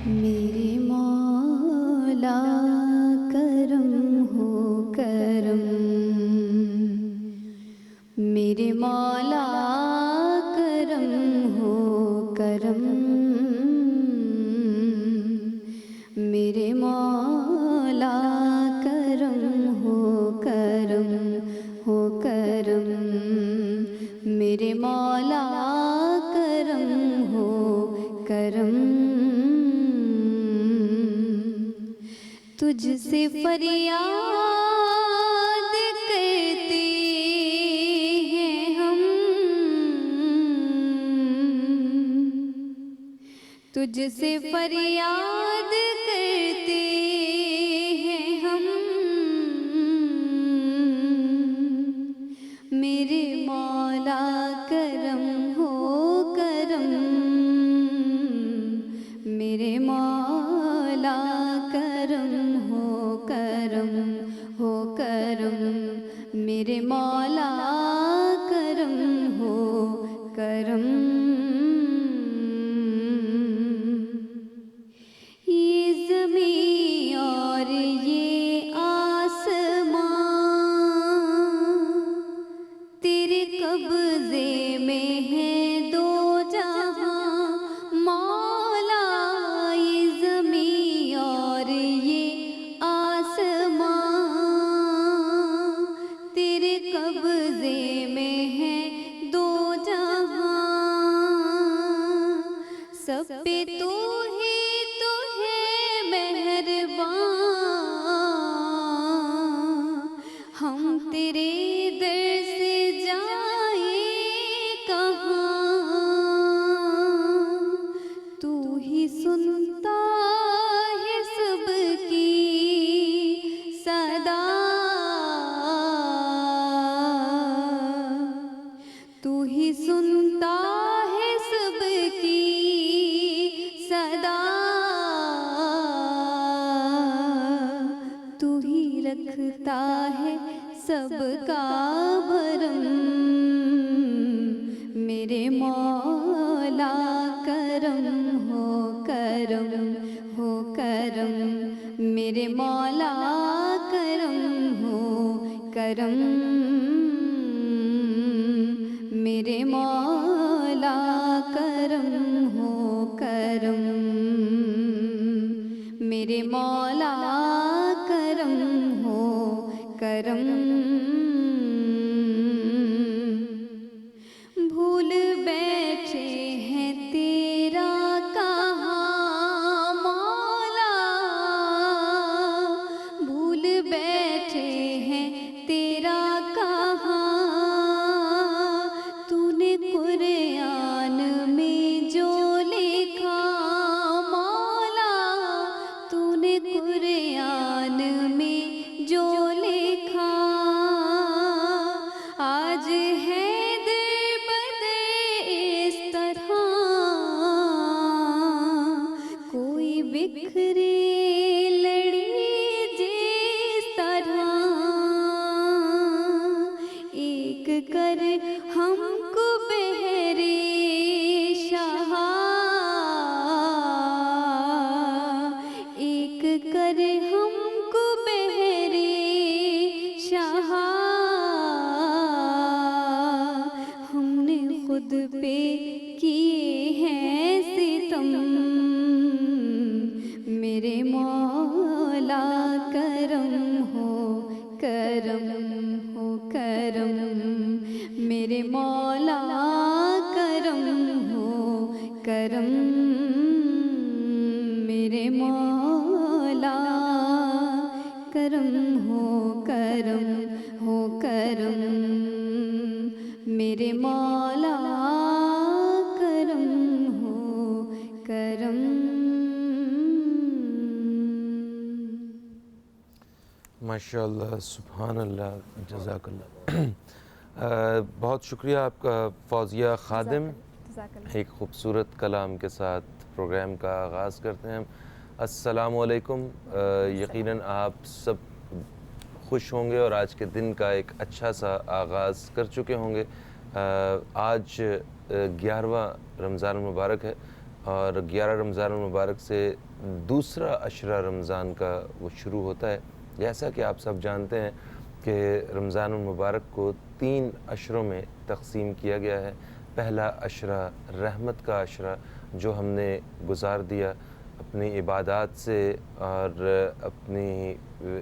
میرے مولا کرم ہو کرم، میرے مولا کرم ہو کرم، میرے مولا کرم ہو کرم ہو کرم، میرے مولا کرم ہو کرم، تجھ سے فریاد کرتے ہیں ہم، تجھ سے فریاد کرتے ہیں ہم، میرے مولا کرم ہو کرم، میرے مولا کرم ہو کرم ہو کرم، میرے مولا کرم ہو کرم، یہ زمین اور یہ آسمان تیرے قبضے میں ہے دو جہاں مولا، یہ زمین اور یہ آسمان تیرے قبضے میں ہے دو جہاں، سب پہ تو ہے مہربان، ہم تیرے در سے جائیں کہاں، تو ہی سنتا ہے سب کی صدا، تو ہی سنتا ہے سب کی صدا، تو ہی رکھتا ہے سب کا بھرم، میرے مولا کرم ہو کرم ہو کرم، میرے مولا کرم ہو کرم، میرے مولا کرم ہو کرم، میرے مولا کرم ہو کرم، بھول بیٹھے ہیں تیرا کہاں مولا، بھول بیٹھے ہیں تیرا کہاں، تو نے قرآن میں جو لکھا مولا، تو نے قرآن میں جو لکھا، آج ہے در بدر اس طرح، کوئی بکھرے لڑی جس طرح، ایک کر ہم کو بہرے شاہ، ایک کر ہم کو بہرے شاہ، ہم نے خود پہ کیے ہیں ستم، میرے مولا کرم ہو کرم ہو کرم، میرے مولا کرم ہو کرم، میرے مولا کرم ہو کرم ہو کرم، میرے مولا کرم ہو کرم۔ ماشاء اللہ، سبحان اللہ، جزاک اللہ۔ بہت شکریہ آپ کا فوزیہ خادم، ایک خوبصورت کلام کے ساتھ پروگرام کا آغاز کرتے ہیں ہم۔ السلام علیکم۔ یقیناً آپ سب خوش ہوں گے اور آج کے دن کا ایک اچھا سا آغاز کر چکے ہوں گے۔ آج 11واں رمضان المبارک ہے، اور 11 رمضان المبارک سے دوسرا عشرہ رمضان کا وہ شروع ہوتا ہے. جیسا کہ آپ سب جانتے ہیں کہ رمضان المبارک کو 3 عشروں میں تقسیم کیا گیا ہے. پہلا عشرہ رحمت کا عشرہ جو ہم نے گزار دیا اپنی عبادات سے اور اپنی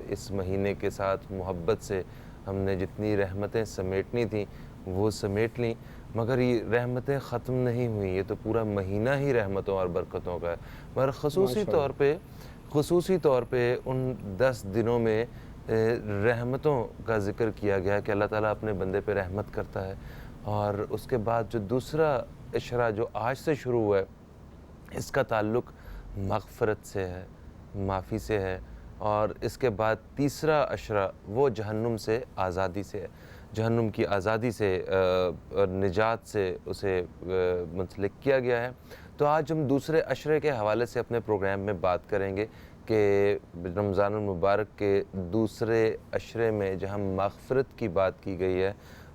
اس مہینے کے ساتھ محبت سے. ہم نے جتنی رحمتیں سمیٹنی تھیں وہ سمیٹ لیں، مگر یہ رحمتیں ختم نہیں ہوئیں. یہ تو پورا مہینہ ہی رحمتوں اور برکتوں کا ہے. مگر خصوصی طور پہ ان 10 دنوں میں رحمتوں کا ذکر کیا گیا کہ اللہ تعالیٰ اپنے بندے پہ رحمت کرتا ہے. اور اس کے بعد جو دوسرا عشرہ جو آج سے شروع ہوا ہے اس کا تعلق مغفرت سے ہے، معافی سے ہے. اور اس کے بعد تیسرا عشرہ وہ جہنم سے آزادی سے ہے، جہنم کی آزادی سے اور نجات سے اسے منسلک کیا گیا ہے. تو آج ہم دوسرے عشرے کے حوالے سے اپنے پروگرام میں بات کریں گے کہ رمضان المبارک کے دوسرے عشرے میں جہاں مغفرت کی بات کی گئی ہے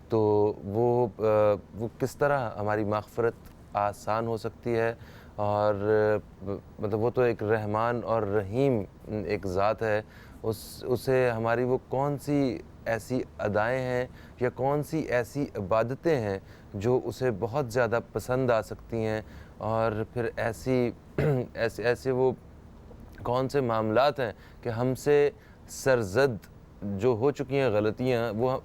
تو وہ کس طرح ہماری مغفرت آسان ہو سکتی ہے. اور مطلب وہ تو ایک رحمان اور رحیم ایک ذات ہے، اسے ہماری وہ کون سی ایسی ادائیں ہیں یا کون سی ایسی عبادتیں ہیں جو اسے بہت زیادہ پسند آ سکتی ہیں، اور پھر ایسے وہ کون سے معاملات ہیں کہ ہم سے سرزد جو ہو چکی ہیں غلطیاں وہ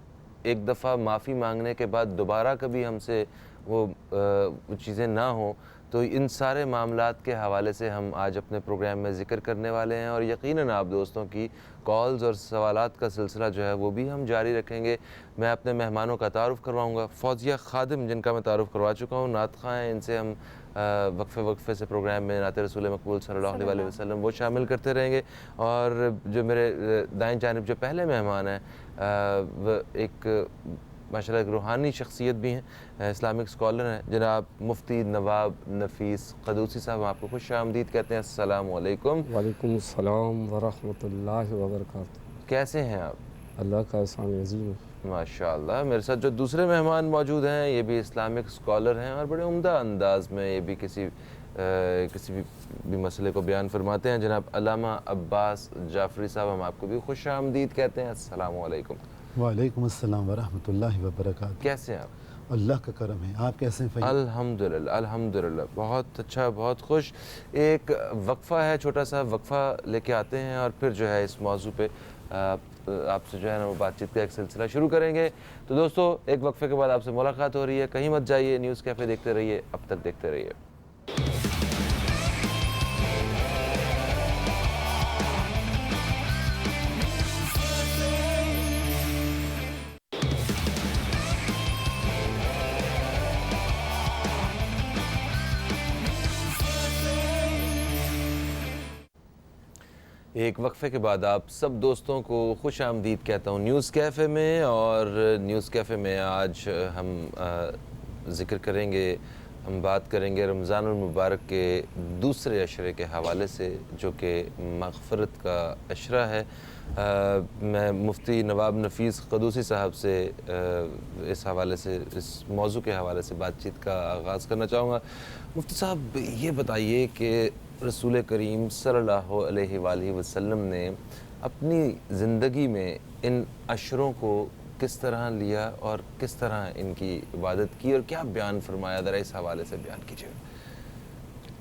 ایک دفعہ معافی مانگنے کے بعد دوبارہ کبھی ہم سے وہ چیزیں نہ ہوں. تو ان سارے معاملات کے حوالے سے ہم آج اپنے پروگرام میں ذکر کرنے والے ہیں، اور یقیناً آپ دوستوں کی کالز اور سوالات کا سلسلہ جو ہے وہ بھی ہم جاری رکھیں گے. میں اپنے مہمانوں کا تعارف کرواؤں گا. فوزیہ خادم جن کا میں تعارف کروا چکا ہوں، نعت خواں ہیں، ان سے ہم وقفے سے پروگرام میں نعت رسول مقبول صلی اللہ علیہ وسلم وہ شامل کرتے رہیں گے. اور جو میرے دائیں جانب جو پہلے مہمان ہیں وہ ایک ماشاءاللہ ایک روحانی شخصیت بھی ہیں، اسلامک اسکالر ہیں، جناب مفتی نواب نفیس قدوسی صاحب. آپ کو خوش آمدید کہتے ہیں. السلام علیکم. وعلیکم السلام ورحمۃ اللہ وبرکاتہ. کیسے ہیں آپ؟ اللہ کا احسان عظیم. ماشاءاللہ. میرے ساتھ جو دوسرے مہمان موجود ہیں یہ بھی اسلامک اسکالر ہیں اور بڑے عمدہ انداز میں یہ بھی کسی بھی مسئلے کو بیان فرماتے ہیں. جناب علامہ عباس جعفری صاحب، ہم آپ کو بھی خوش آمدید کہتے ہیں. السلام علیکم. وعلیکم السلام ورحمۃ اللہ وبرکاتہ. کیسے ہیں آپ؟ اللہ کا کرم ہے. آپ کیسے ہیں؟ الحمدللہ بہت اچھا، بہت خوش. ایک وقفہ ہے، چھوٹا سا وقفہ لے کے آتے ہیں اور پھر جو ہے اس موضوع پہ آپ سے جو ہے نا وہ بات چیت کا ایک سلسلہ شروع کریں گے. تو دوستو ایک وقفے کے بعد آپ سے ملاقات ہو رہی ہے. کہیں مت جائیے، نیوز کیفے دیکھتے رہیے، اب تک دیکھتے رہیے. ایک وقفے کے بعد آپ سب دوستوں کو خوش آمدید کہتا ہوں نیوز کیفے میں. اور نیوز کیفے میں آج ہم ذکر کریں گے، ہم بات کریں گے رمضان المبارک کے دوسرے عشرے کے حوالے سے جو کہ مغفرت کا عشرہ ہے. میں مفتی نواب نفیس قدوسی صاحب سے اس حوالے سے، اس موضوع کے حوالے سے بات چیت کا آغاز کرنا چاہوں گا. مفتی صاحب یہ بتائیے کہ رسول کریم صلی اللہ علیہ وآلہ وسلم نے اپنی زندگی میں ان عشروں کو کس طرح لیا اور کس طرح ان کی عبادت کی اور کیا بیان فرمایا، ذرا اس حوالے سے بیان کیجیے.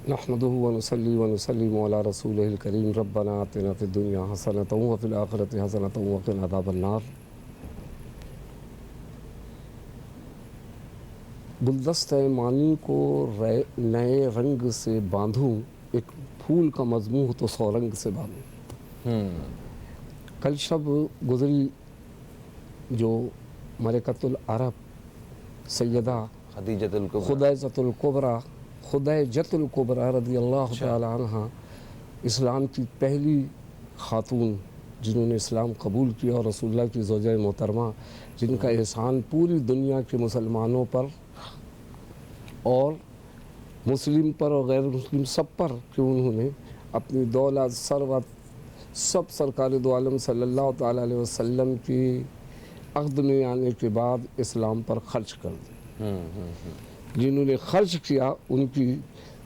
نحمدہ ونصلی ونسلم علی رسولہ الکریم. ربنا آتنا فی الدنیا حسنۃ وفی الآخرۃ حسنۃ وقنا عذاب النار. گلدستہ معنی کو نئے رنگ سے باندھوں، ایک پھول کا مضمون تو 100 رنگ سے باندھوں. کل شب گزری جو ملکۃ العرب سیدہ خدیجۃ الکبریٰ رضی اللہ تعالی عنہ، اسلام کی پہلی خاتون جنہوں نے اسلام قبول کیا اور رسول اللہ کی زوجہ محترمہ، جن کا احسان پوری دنیا کے مسلمانوں پر اور مسلم پر اور غیر مسلم سب پر کہ انہوں نے اپنی دولت، ثروت سب سرکار دو عالم صلی اللہ تعالی علیہ وسلم کی عقد میں آنے کے بعد اسلام پر خرچ کر دی. جنہوں نے خرچ کیا ان کی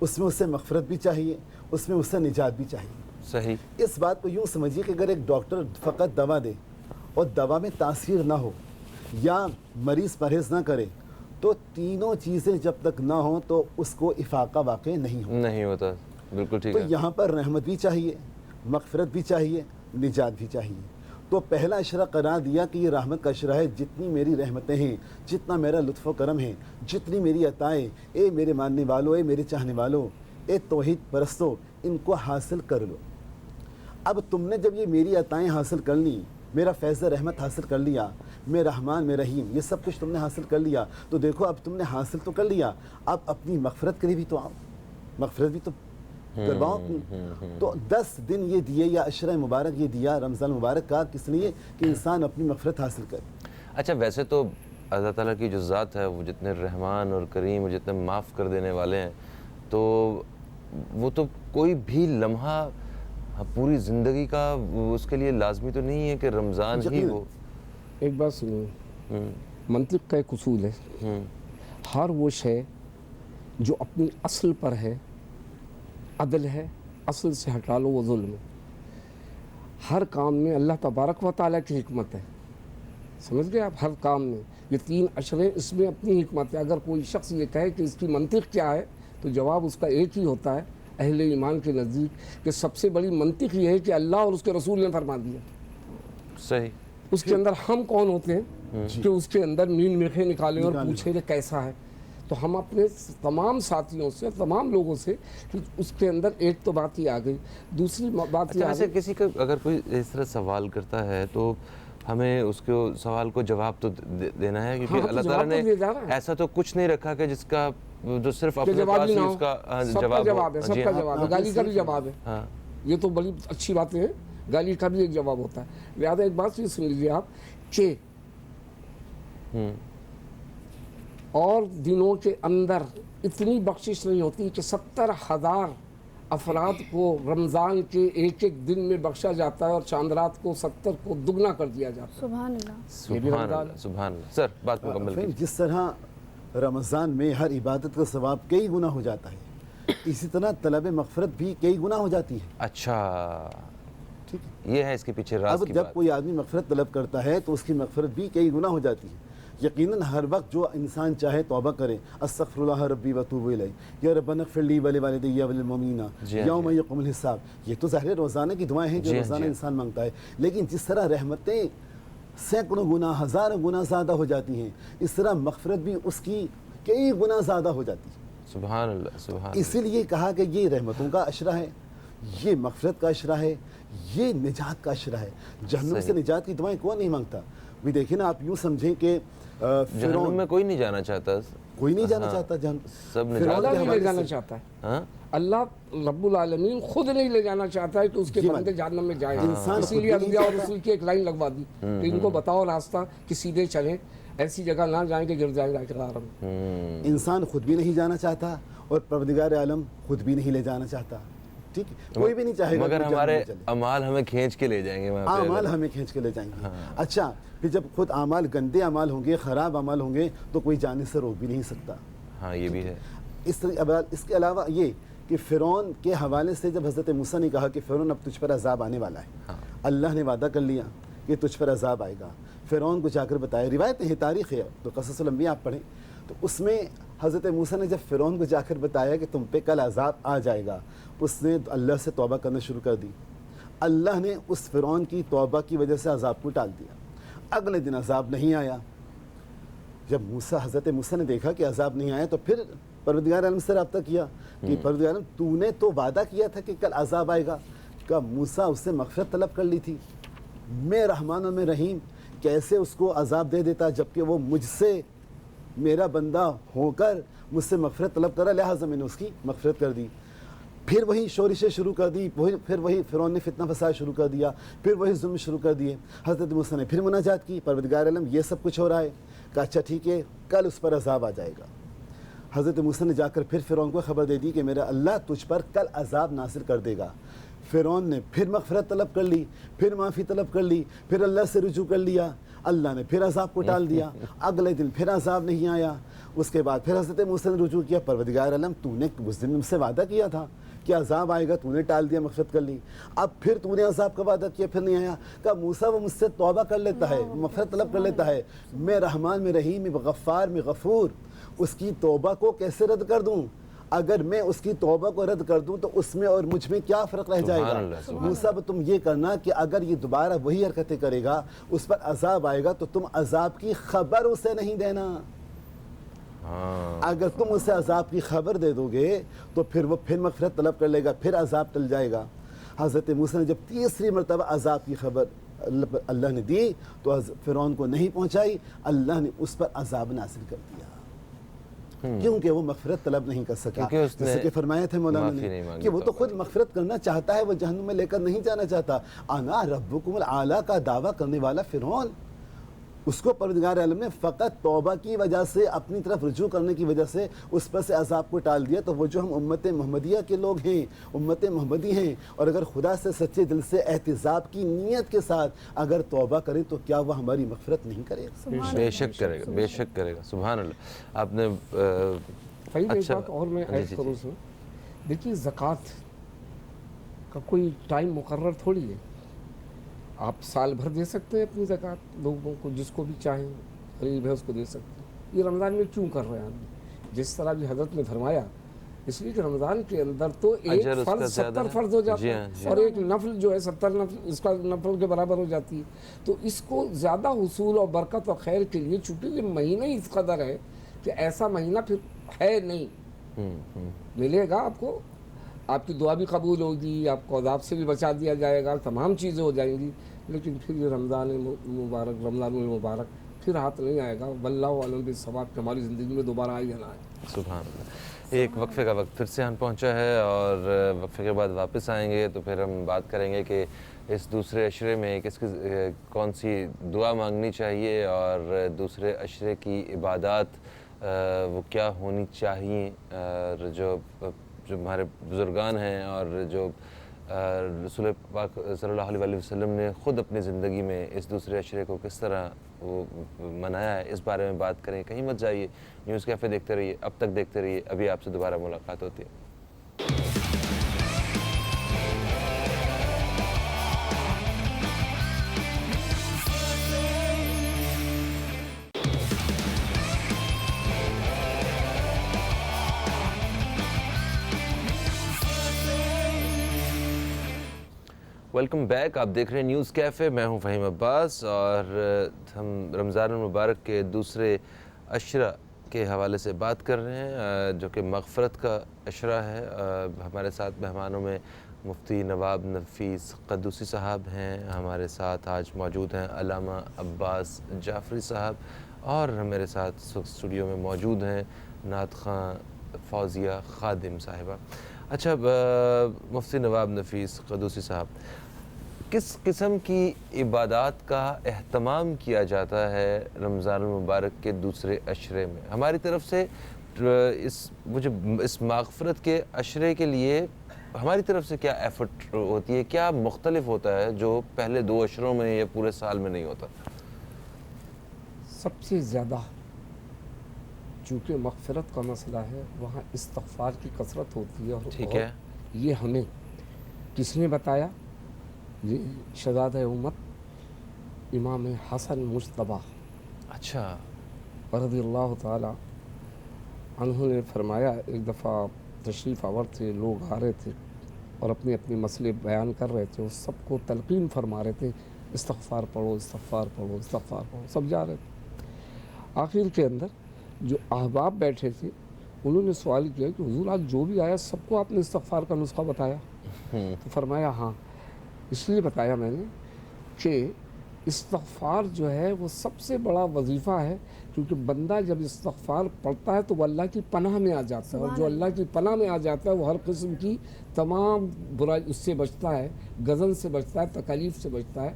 اس میں اسے مغفرت بھی چاہیے، اس میں اسے نجات بھی چاہیے۔ صحیح۔ اس بات کو یوں سمجھیے کہ اگر ایک ڈاکٹر فقط دوا دے اور دوا میں تاثیر نہ ہو یا مریض پرہیز نہ کرے تو تینوں چیزیں جب تک نہ ہوں تو اس کو افاقہ واقع نہیں ہو۔ نہیں ہوتا، بالکل ٹھیک تو ہے۔ یہاں پر رحمت بھی چاہیے، مغفرت بھی چاہیے، نجات بھی چاہیے۔ تو پہلا اشرہ قرار دیا کہ یہ رحمت کا اشرہ ہے، جتنی میری رحمتیں ہیں، جتنا میرا لطف و کرم ہے، جتنی میری عطائیں، اے میرے ماننے والوں، اے میرے چاہنے والوں، اے توحید پرستو، ان کو حاصل کر لو۔ اب تم نے جب یہ میری عطائیں حاصل کر لی، میرا فیض رحمت حاصل کر لیا، میں رحمان میں رحیم، یہ سب کچھ تم نے حاصل کر لیا، تو دیکھو اب تم نے حاصل تو کر لیا، اب اپنی مغفرت کے لیے بھی تو آؤ، مغفرت بھی تو کرواؤ اپنی۔ تو 10 دن یہ دیے یا عشرہ مبارک یہ دیا رمضان مبارک کا کس لیے کہ انسان اپنی مغفرت حاصل کرے۔ اچھا، ویسے تو اللہ تعالیٰ کی جو ذات ہے وہ جتنے رحمان اور کریم اور جتنے معاف کر دینے والے ہیں، تو وہ تو کوئی بھی لمحہ پوری زندگی کا اس کے لیے لازمی تو نہیں ہے کہ رمضان ہی ہو۔ ایک بات سنیے، منطق کا ایک اصول ہے، ہر وہ شے جو اپنی اصل پر ہے عدل ہے، اصل سے ہٹا لو وہ ظلم ہے۔ ہر کام میں اللہ تبارک و تعالیٰ کی حکمت ہے، سمجھ گئے آپ؟ ہر کام میں یہ 3 اشرے اس میں اپنی حکمت ہے۔ اگر کوئی شخص یہ کہے کہ اس کی منطق کیا ہے تو جواب اس کا ایک ہی ہوتا ہے اہل ایمان کے نزدیک کہ سب سے بڑی منطق یہ ہے کہ اللہ اور اس کے رسول نے فرما دیا۔ صحیح۔ اس کے اندر ہم کون ہوتے ہیں کہ اس کے اندر مین میخیں نکالیں اور پوچھیں کہ کیسا ہے؟ تو ہم اپنے تمام ساتھیوں سے، تمام لوگوں سے کہ اس کے اندر ایک تو بات ہی آ گئی، دوسری بات یہ اچھا، آ ایسے گئی۔ کسی کا اگر کوئی اس طرح سوال کرتا ہے تو ہمیں اس کے سوال کو جواب تو دینا ہے، کیونکہ اللہ تعالیٰ نے ایسا تو کچھ نہیں رکھا کہ جس کا جو صرف اپنے پاس ہی اس کا جواب ہے، سب کا جواب ہے، گالی کا بھی جواب ہے۔ یہ تو بڑی اچھی باتیں ہیں، گالی کا بھی ایک جواب ہوتا ہے۔ لہٰذا ایک بات یہ سن لیجیے آپ کہ اور دنوں کے اندر اتنی بخشش نہیں ہوتی کہ 70,000 افراد کو رمضان کے ایک ایک دن میں بخشا جاتا ہے اور چاند رات کو 70 کو دگنا کر دیا جاتا ہے۔ سبحان اللہ، سبحان اللہ، سبحان اللہ۔ سر بات مکمل کیجیے۔ جس طرح رمضان میں ہر عبادت کا ثواب کئی گنا ہو جاتا ہے، اسی طرح طلب مغفرت بھی کئی گنا ہو جاتی ہے۔ اچھا، ٹھیک ہے، یہ ہے اس کے پیچھے راز اب کی جب بات۔ کوئی آدمی مغفرت طلب کرتا ہے تو اس کی مغفرت بھی کئی گنا ہو جاتی ہے۔ یقیناً ہر وقت جو انسان چاہے توبہ کرے، استغفر اللہ ربی واتوب الیہ، یا ربنا اغفر لی ولوالدی وللمؤمنین یوم یقوم الحساب، یہ تو ظاہر روزانہ کی دعائیں ہیں جو روزانہ انسان مانگتا ہے۔ لیکن جس طرح رحمتیں سینکڑوں گنا، ہزاروں گنا زیادہ ہو جاتی ہیں، اس طرح مغفرت بھی اس کی کئی گنا زیادہ ہو جاتی ہے۔ سبحان اللہ، سبحان اللہ۔ اسی لیے کہا کہ یہ رحمتوں کا عشرہ ہے، یہ مغفرت کا عشرہ ہے، یہ نجات کا عشرہ ہے۔ جہنم سے نجات کی دعائیں کون نہیں مانگتا؟ بھی دیکھیں نا، آپ یوں سمجھیں کہ جہنم میں کوئی نہیں جانا چاہتا، کوئی نہیں جانا چاہتا جہنم، سب اللہ نہیں لے جانا چاہتا ہے۔ ہاں، اللہ رب العالمین خود نہیں لے جانا چاہتا ہے کہ اس کے بندے جہنم میں جائیں۔ اسی لیے انبیاء اور رسول کی ایک لائن لگوا دی کہ ان کو بتاؤ راستہ کہ سیدھے چلیں، ایسی جگہ نہ جائیں کہ گر جائے گا۔ انسان خود بھی نہیں جانا چاہتا اور پروردگار عالم خود بھی نہیں لے جانا چاہتا، ٹھیک ہے، کوئی بھی نہیں چاہے گا مگر ہمارے اعمال ہمیں کھینچ کے لے جائیں گے وہاں پہ، اعمال ہمیں کھینچ کے لے جائیں گے۔ اچھا، پھر جب خود اعمال گندے اعمال ہوں گے، خراب اعمال ہوں گے تو کوئی جانے سے روک بھی نہیں سکتا۔ ہاں، یہ بھی ہے۔ اس کے علاوہ یہ کہ فرعون کے حوالے سے جب حضرت موسیٰ نے کہا کہ فرعون اب تجھ پر عذاب آنے والا ہے، اللہ نے وعدہ کر لیا کہ تجھ پر عذاب آئے گا، فرعون کو جا کر بتایا، روایتیں ہیں، تاریخ ہے، تو قصص الانبیاء آپ پڑھیں تو اس میں حضرت موسیٰ نے جب فرعون کو جا کر بتایا کہ تم پہ کل عذاب آ جائے گا، اس نے اللہ سے توبہ کرنا شروع کر دی۔ اللہ نے اس فرعون کی توبہ کی وجہ سے عذاب کو ٹال دیا۔ اگلے دن عذاب نہیں آیا۔ جب حضرت موسیٰ نے دیکھا کہ عذاب نہیں آیا تو پھر پروردگار عالم سے رابطہ کیا کہ پروردگار عالم تو نے تو وعدہ کیا تھا کہ کل عذاب آئے گا، کہ موسیٰ اس سے مغفرت طلب کر لی تھی، میں رحمان و میں رحیم، کیسے اس کو عذاب دے دیتا جبکہ وہ مجھ سے میرا بندہ ہو کر مجھ سے مغفرت طلب کرا، لہٰذا میں نے اس کی مغفرت کر دی۔ پھر وہی شورشیں شروع کر دی، پھر وہی فرعون نے فتنہ فساد شروع کر دیا، پھر وہی ظلم شروع کر دیے۔ حضرت موسیٰ نے پھر مناجات کی، پروردگار عالم یہ سب کچھ ہو رہا ہے، کہا اچھا ٹھیک ہے، کل اس پر عذاب آ جائے گا۔ حضرت موسیٰ نے جا کر پھر فرعون کو خبر دے دی کہ میرا اللہ تجھ پر کل عذاب نازل کر دے گا۔ فرعون نے پھر مغفرت طلب کر لی، پھر معافی طلب کر لی، پھر اللہ سے رجوع کر لیا۔ اللہ نے پھر عذاب کو ٹال دیا، اگلے دن پھر عذاب نہیں آیا، اس کے بعد پھر حضرت موسیٰ نے رجوع کیا، پروردگار عالم تو نے اس دن سے وعدہ کیا تھا کہ عذاب آئے گا، تو نے ٹال دیا، مغفرت کر لی، اب پھر تو نے عذاب کا وعدہ کیا، پھر نہیں آیا، کہا موسیٰ وہ مجھ سے توبہ کر لیتا ہے، مغفرت طلب کر لیتا ہے، میں رحمان میں رحیم میں غفار میں غفور، اس کی توبہ کو کیسے رد کر دوں؟ اگر میں اس کی توبہ کو رد کر دوں تو اس میں اور مجھ میں کیا فرق رہ جائے گا؟ موسیٰ تم یہ کرنا کہ اگر یہ دوبارہ وہی حرکتیں کرے گا، اس پر عذاب آئے گا تو تم عذاب کی خبر اسے نہیں دینا۔ اگر تم اسے عذاب کی خبر دے دو گے تو پھر وہ پھر مغفرت طلب کر لے گا، پھر عذاب ٹل جائے گا۔ حضرت موسیٰ نے جب تیسری مرتبہ عذاب کی خبر اللہ نے دی تو فرعون کو نہیں پہنچائی، اللہ نے اس پر عذاب نازل کر دیا، کیونکہ وہ مغفرت طلب نہیں کر سکا، جیسے کہ فرمایا تھا مولانا نے کہ وہ تو خود مغفرت کرنا چاہتا ہے، وہ جہنم میں لے کر نہیں جانا چاہتا۔ انا ربکم الاعلیٰ کا دعویٰ کرنے والا فرعون، اس کو پروردگار عالم نے فقط توبہ کی وجہ سے، اپنی طرف رجوع کرنے کی وجہ سے اس پر سے عذاب کو ٹال دیا۔ تو وہ جو ہم امت محمدیہ کے لوگ ہیں، امت محمدی ہیں، اور اگر خدا سے سچے دل سے احتساب کی نیت کے ساتھ اگر توبہ کریں تو کیا وہ ہماری مغفرت نہیں کرے گا؟ بے شک کرے گا، بے شک کرے گا، سبحان اللہ۔ آپ نے ایک بات اور میں ایڈ کروں اس میں، دیکھیے زکوٰۃ کا کوئی ٹائم مقرر تھوڑی ہے، آپ سال بھر دے سکتے ہیں اپنی زکوٰۃ، لوگوں کو جس کو بھی چاہیں، غریب ہے اس کو دے سکتے ہیں۔ یہ رمضان میں کیوں کر رہے ہیں آدمی؟ جس طرح بھی حضرت نے فرمایا، اس لیے کہ رمضان کے اندر تو ایک فرض 70 فرض ہو جاتا ہے اور ایک نفل جو ہے 70 نفل اس کا نفل کے برابر ہو جاتی ہے۔ تو اس کو زیادہ حصول اور برکت اور خیر کے لیے، چونکہ یہ مہینہ ہی اس قدر ہے کہ ایسا مہینہ پھر ہے نہیں، ملے گا آپ کو، آپ کی دعا بھی قبول ہوگی، آپ کو عذاب سے بھی بچا دیا جائے گا، تمام چیزیں ہو جائیں گی، لیکن پھر یہ رمضان المبارک پھر ہاتھ نہیں آئے گا۔ واللہ عالم بالصواب کہ ہماری زندگی میں دوبارہ آئے یا نہ آئے۔ سبحان اللہ۔ ایک وقفے کا وقت پھر سے ہم پہنچا ہے اور وقفے کے بعد واپس آئیں گے تو پھر ہم بات کریں گے کہ اس دوسرے عشرے میں کون سی دعا مانگنی چاہیے اور دوسرے عشرے کی عبادات وہ کیا ہونی چاہیے، اور جو ہمارے بزرگان ہیں اور جو رسول پاک صلی اللہ علیہ وسلم نے خود اپنی زندگی میں اس دوسرے عشرے کو کس طرح وہ منایا ہے، اس بارے میں بات کریں۔ کہیں مت جائیے، نیوز کیفے دیکھتے رہیے، اب تک دیکھتے رہیے، ابھی آپ سے دوبارہ ملاقات ہوتی ہے۔ ویلکم بیک، آپ دیکھ رہے ہیں نیوز کیفے، میں ہوں فہیم عباس، اور ہم رمضان المبارک کے دوسرے عشرہ کے حوالے سے بات کر رہے ہیں جو کہ مغفرت کا عشرہ ہے۔ ہمارے ساتھ مہمانوں میں مفتی نواب نفیس قدوسی صاحب ہیں، ہمارے ساتھ آج موجود ہیں علامہ عباس جعفری صاحب، اور میرے ساتھ اسٹوڈیو میں موجود ہیں نعت خواں فوزیہ خادم صاحبہ۔ اچھا مفتی نواب نفیس قدوسی صاحب، کس قسم کی عبادات کا اہتمام کیا جاتا ہے رمضان المبارک کے دوسرے عشرے میں؟ ہماری طرف سے اس مغفرت کے عشرے کے لیے ہماری طرف سے کیا ایفرٹ ہوتی ہے، کیا مختلف ہوتا ہے جو پہلے دو عشروں میں یا پورے سال میں نہیں ہوتا؟ سب سے زیادہ چونکہ مغفرت کا مسئلہ ہے، وہاں استغفار کی کثرت ہوتی ہے، اور یہ ہمیں کس نے بتایا؟ یہ شہزادہ امت امام حسن مجتبیٰ اچھا رضی اللہ تعالی عنہ نے فرمایا، ایک دفعہ تشریف آور تھے، لوگ آ رہے تھے اور اپنے اپنے مسئلے بیان کر رہے تھے، وہ سب کو تلقین فرما رہے تھے، استغفار پڑھو، استغفار پڑھو، استغفار پڑھو، سب جا رہے تھے۔ آخر کے اندر جو احباب بیٹھے تھے انہوں نے سوال کیا کہ حضور آج جو بھی آیا سب کو آپ نے استغفار کا نسخہ بتایا؟ تو فرمایا ہاں، اس لیے بتایا میں نے کہ استغفار جو ہے وہ سب سے بڑا وظیفہ ہے، کیونکہ بندہ جب استغفار پڑھتا ہے تو وہ اللہ کی پناہ میں آ جاتا ہے، اور جو اللہ کی پناہ میں آ جاتا ہے وہ ہر قسم کی تمام برائی اس سے بچتا ہے، غضب سے بچتا ہے، تکالیف سے بچتا ہے،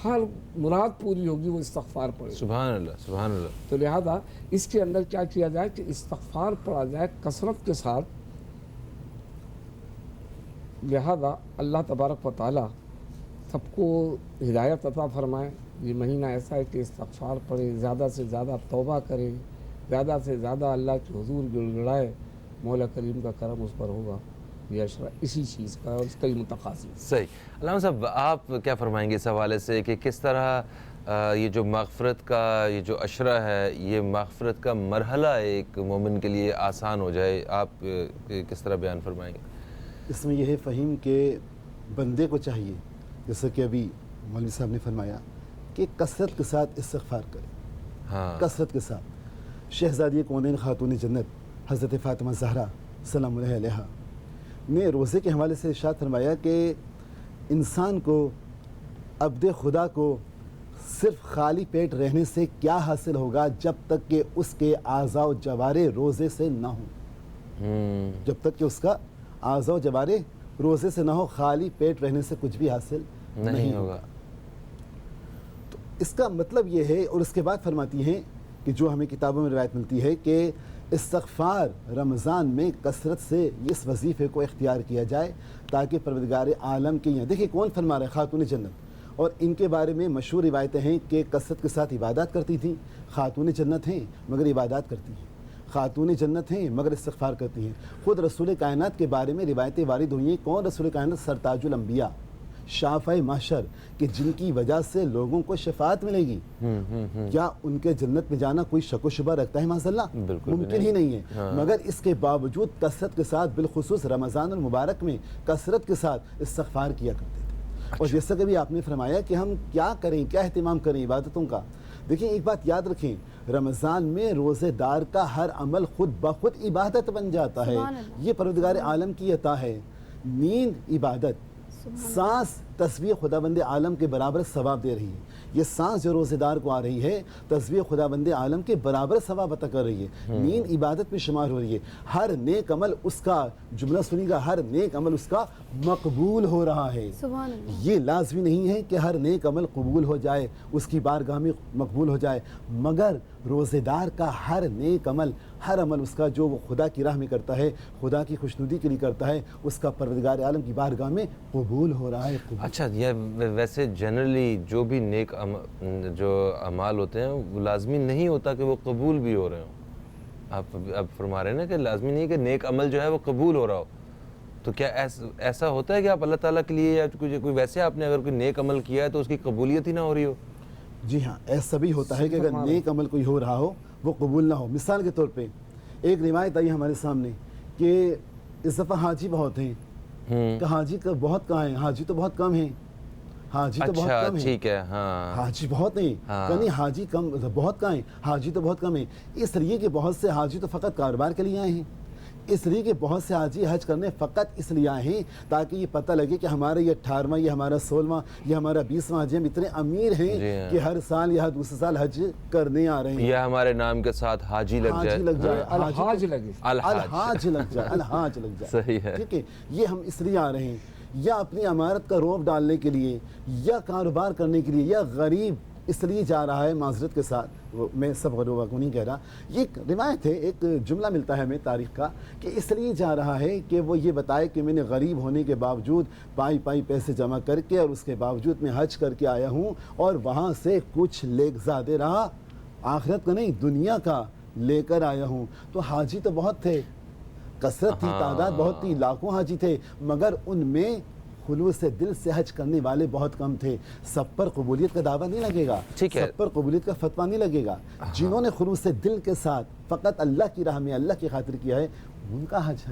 ہر مراد پوری ہوگی وہ استغفار پڑھے۔ سبحان اللہ، سبحان اللہ۔ تو لہذا اس کے اندر کیا کیا جائے کہ استغفار پڑھا جائے کثرت کے ساتھ۔ لہذا اللہ تبارک و تعالی سب کو ہدایت عطا فرمائے، یہ مہینہ ایسا ہے کہ استغفار پڑھے، زیادہ سے زیادہ توبہ کرے، زیادہ سے زیادہ اللہ کے حضور گڑگڑائے، مولا کریم کا کرم اس پر ہوگا. یہ اشرا اسی چیز کا اور اس کا ہی متقاضی. صحیح. علامہ صاحب آپ کیا فرمائیں گے اس حوالے سے کہ کس طرح یہ جو مغفرت کا یہ جو اشرا ہے، یہ مغفرت کا مرحلہ ایک مومن کے لیے آسان ہو جائے، آپ کس طرح بیان فرمائیں گے؟ اس میں یہ ہے فہیم کہ بندے کو چاہیے، جیسا کہ ابھی مولوی صاحب نے فرمایا، کہ کثرت کے ساتھ استغفار کرے. ہاں کثرت کے ساتھ. شہزادی کونین خاتون جنت حضرت فاطمہ زہرا سلام اللہ علیہا نے روزے کے حوالے سے ارشاد فرمایا کہ انسان کو، عبد خدا کو، صرف خالی پیٹ رہنے سے کیا حاصل ہوگا جب تک کہ اس کے اعضاء و جوارے روزے سے نہ ہوں. جب تک کہ اس کا اعضاء و جوارے روزے سے نہ ہو، خالی پیٹ رہنے سے کچھ بھی حاصل نہیں ہوگا. تو اس کا مطلب یہ ہے، اور اس کے بعد فرماتی ہیں کہ جو ہمیں کتابوں میں روایت ملتی ہے کہ استغفار رمضان میں کثرت سے اس وظیفے کو اختیار کیا جائے تاکہ پروردگار عالم کے یہاں، دیکھیں کون فرما رہا ہے، خاتون جنت، اور ان کے بارے میں مشہور روایتیں ہیں کہ کثرت کے ساتھ عبادات کرتی تھیں. خاتون جنت ہیں مگر عبادات کرتی ہیں، خاتون جنت ہیں مگر استغفار کرتی ہیں. خود رسول کائنات کے بارے میں روایتیں وارد ہوئی ہیں. کون رسول کائنات؟ سرتاج الانبیاء، شافع محشر، کہ جن کی وجہ سے لوگوں کو شفاعت ملے گی. کیا ان کے جنت میں جانا کوئی شک و شبہ رکھتا ہے؟ معاذ اللہ ممکن ہی نہیں ہے. مگر اس کے باوجود کثرت کے ساتھ، بالخصوص رمضان المبارک میں کثرت کے ساتھ استغفار کیا کرتے تھے. اور جیسا کہ بھی آپ نے فرمایا کہ ہم کیا کریں، کیا اہتمام کریں عبادتوں کا. دیکھیں ایک بات یاد رکھیں، رمضان میں روزے دار کا ہر عمل خود بخود عبادت بن جاتا ہے. یہ پروردگار عالم کی عطا ہے. نیند عبادت، سانس تسبیح خداوند عالم کے برابر ثواب دے رہی ہے. یہ سانس جو روزے دار کو آ رہی ہے، تسبیح خداوند عالم کے برابر ثواب عطا کر رہی ہے. نیند عبادت میں شمار ہو رہی ہے. ہر نیک عمل اس کا، جملہ سنی گا، ہر نیک عمل اس کا مقبول ہو رہا ہے. یہ لازمی نہیں ہے کہ ہر نیک عمل قبول ہو جائے، اس کی بارگاہ میں مقبول ہو جائے، مگر روزے دار کا ہر نیک عمل، ہر عمل اس کا جو وہ خدا کی راہ میں کرتا ہے، خدا کی خوشنودی کے لیے کرتا ہے، اس کا پروردگار عالم کی بارگاہ میں قبول ہو رہا ہے. اچھا، یہ ویسے جنرلی جو بھی نیک جو اعمال ہوتے ہیں وہ لازمی نہیں ہوتا کہ وہ قبول بھی ہو رہے ہوں. آپ فرما رہے ہیں نا کہ لازمی نہیں کہ نیک عمل جو ہے وہ قبول ہو رہا ہو. تو کیا ایسا ہوتا ہے کہ آپ اللہ تعالیٰ کے لیے یا کوئی ویسے آپ نے اگر کوئی نیک عمل کیا ہے تو اس کی قبولیت ہی نہ ہو رہی ہو؟ جی ہاں، ایسا بھی ہوتا ہے کہ اگر نیک عمل کوئی ہو رہا ہو وہ قبول نہ ہو. مثال کے طور پہ ایک روایت آئی ہمارے سامنے کہ اس دفعہ حاجی بہت ہیں، کہ حاجی کا بہت کہاں ہیں؟ حاجی تو بہت کم ہیں. حاجی تو بہت کم ہیں. ٹھیک ہے، ہاں، حاجی بہت ہیں، یعنی حاجی کم بہت کہاں ہیں؟ حاجی تو بہت کم ہیں. اس لیے کہ بہت سے حاجی تو فقط کاروبار کے لیے آئے ہیں. اس لیے کہ بہت سے حاجی حج کرنے فقط اس لیے آئے ہیں تاکہ یہ پتہ لگے کہ ہمارا یہ 18واں، یہ ہمارا 16واں، یہ ہمارا 20واں حج ہے. ہم اتنے امیر ہیں کہ ہر سال یا دوسرے سال حج کرنے آ رہے ہیں. یا ہمارے نام کے ساتھ حاجی لگ جائے، الحاج لگے، الحاج لگ جائے، الحاج لگ جائے. صحیح ہے. ٹھیک ہے، یہ ہم اس لیے آ رہے ہیں، یا اپنی عمارت کا روب ڈالنے کے لیے، یا کاروبار کرنے کے لیے، یا غریب اس لیے جا رہا ہے. معذرت کے ساتھ میں سب غریبوں کو نہیں کہہ رہا، یہ ایک روایت ہے، ایک جملہ ملتا ہے ہمیں تاریخ کا کہ اس لیے جا رہا ہے کہ وہ یہ بتائے کہ میں نے غریب ہونے کے باوجود پائی پیسے جمع کر کے اور اس کے باوجود میں حج کر کے آیا ہوں اور وہاں سے کچھ لے زیادہ رہا، آخرت کا نہیں دنیا کا لے کر آیا ہوں. تو حاجی تو بہت تھے، کثرت تھی، تعداد بہت تھی، لاکھوں حاجی تھے، مگر ان میں خلوص سے دل سے حج کرنے والے بہت کم تھے. سب پر قبولیت کا دعویٰ نہیں لگے گا، ٹھیک ہے، سب پر قبولیت کا فتویٰ نہیں لگے گا. جنہوں نے خلوص سے دل کے ساتھ فقط اللہ کی راہ میں اللہ کی خاطر کیا ہے، ان کا حج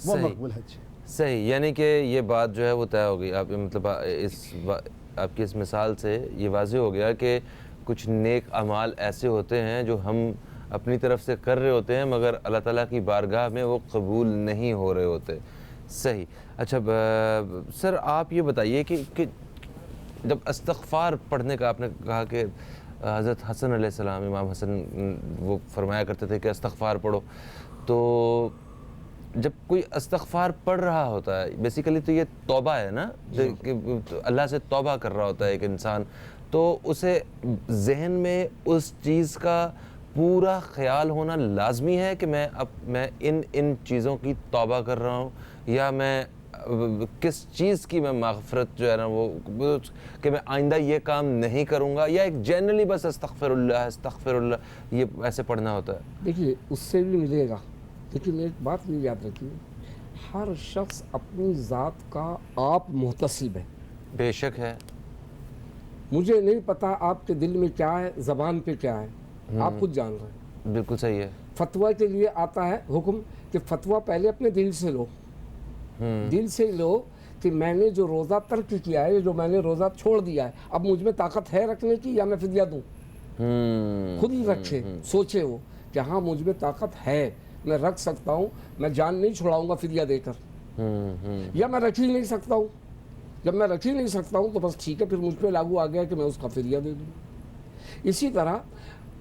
وہ مقبول حج ہے. صحیح، یعنی کہ یہ بات جو ہے وہ طے ہو گئی. آپ مطلب آپ کی اس مثال سے یہ واضح ہو گیا کہ کچھ نیک اعمال ایسے ہوتے ہیں جو ہم اپنی طرف سے کر رہے ہوتے ہیں مگر اللہ تعالیٰ کی بارگاہ میں وہ قبول نہیں ہو رہے ہوتے. صحیح. اچھا سر، آپ یہ بتائیے کہ جب استغفار پڑھنے کا آپ نے کہا کہ حضرت حسن علیہ السلام، امام حسن وہ فرمایا کرتے تھے کہ استغفار پڑھو، تو جب کوئی استغفار پڑھ رہا ہوتا ہے بیسیکلی تو یہ توبہ ہے نا، کہ اللہ سے توبہ کر رہا ہوتا ہے ایک انسان، تو اسے ذہن میں اس چیز کا پورا خیال ہونا لازمی ہے کہ میں ان چیزوں کی توبہ کر رہا ہوں، یا میں کس چیز کی میں مغفرت جو ہے نا وہ کہ میں آئندہ یہ کام نہیں کروں گا، یا ایک جنرلی بس استغفر اللہ یہ ایسے پڑھنا ہوتا ہے؟ دیکھیے اس سے بھی ملے گا، لیکن ایک بات بھی یاد رکھیے، ہر شخص اپنی ذات کا آپ محتسب ہے. بے شک ہے. مجھے نہیں پتا آپ کے دل میں کیا ہے، زبان پہ کیا ہے، آپ خود جان رہے ہیں. بالکل صحیح ہے. فتویٰ کے لیے آتا ہے حکم کہ فتویٰ پہلے اپنے دل سے لو، دل سے لو کہ میں نے جو روزہ ترک کیا ہے، جو میں نے روزہ چھوڑ دیا ہے، اب مجھ میں طاقت ہے رکھنے کی یا میں فدیہ دوں؟ خود ہی رکھے، سوچے وہ کہ ہاں مجھ میں طاقت ہے، میں رکھ سکتا ہوں، میں جان نہیں چھڑاؤں گا فدیہ دے کر، یا میں رکھ ہی نہیں سکتا ہوں. جب میں رکھ ہی نہیں سکتا ہوں تو بس ٹھیک ہے، پھر مجھ پہ لاگو آ گیا کہ میں اس کا فدیہ دے دوں. اسی طرح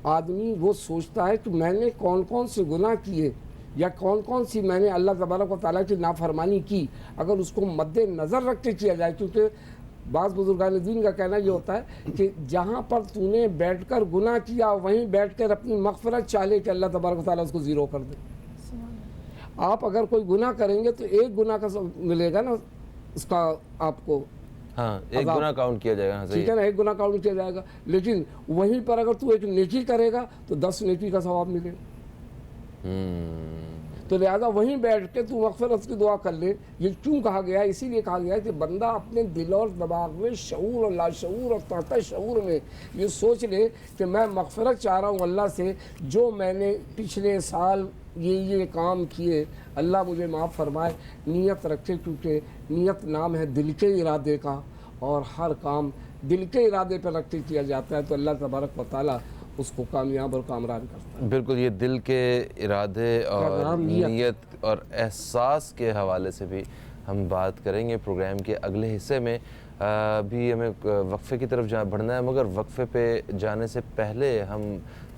آدمی وہ سوچتا ہے کہ میں نے کون کون سے گناہ کیے یا کون کون سی میں نے اللہ تبارک و تعالیٰ کی نافرمانی کی. اگر اس کو مد نظر رکھ کے کیا جائے، کیونکہ بعض بزرگان دین کا کہنا یہ ہوتا ہے کہ جہاں پر تو نے بیٹھ کر گناہ کیا وہیں بیٹھ کر اپنی مغفرت چاہے کہ اللہ تبارک و تعالیٰ اس کو زیرو کر دے. آپ اگر کوئی گناہ کریں گے تو ایک گناہ کا ملے گا نا اس کا آپ کو، ہاں ایک گناہ کاؤنٹ کیا جائے گا. ٹھیک ہے نا، ایک گناہ کاؤنٹ کیا جائے گا. لیکن وہیں پر اگر تو ایک نیکی کرے گا تو 10 نیکی کا ثواب ملے گا. تو لہذا وہیں بیٹھ کے تو مغفرت کی دعا کر لے. یہ کیوں کہا گیا ہے؟ اسی لیے کہا گیا ہے کہ بندہ اپنے دل اور دماغ میں شعور اور لاشعور اور تحت شعور میں یہ سوچ لے کہ میں مغفرت چاہ رہا ہوں اللہ سے، جو میں نے پچھلے سال یہ کام کیے اللہ مجھے معاف فرمائے. نیت رکھے، کیونکہ نیت نام ہے دل کے ارادے کا، اور ہر کام دل کے ارادے پر رکھ کے کیا جاتا ہے تو اللہ تبارک و تعالیٰ اس کو کامیاب اور کامران کرتا ہے. بالکل، یہ دل کے ارادے اور نیت اور احساس کے حوالے سے بھی ہم بات کریں گے پروگرام کے اگلے حصے میں. ابھی ہمیں وقفے کی طرف بڑھنا ہے، مگر وقفے پہ جانے سے پہلے ہم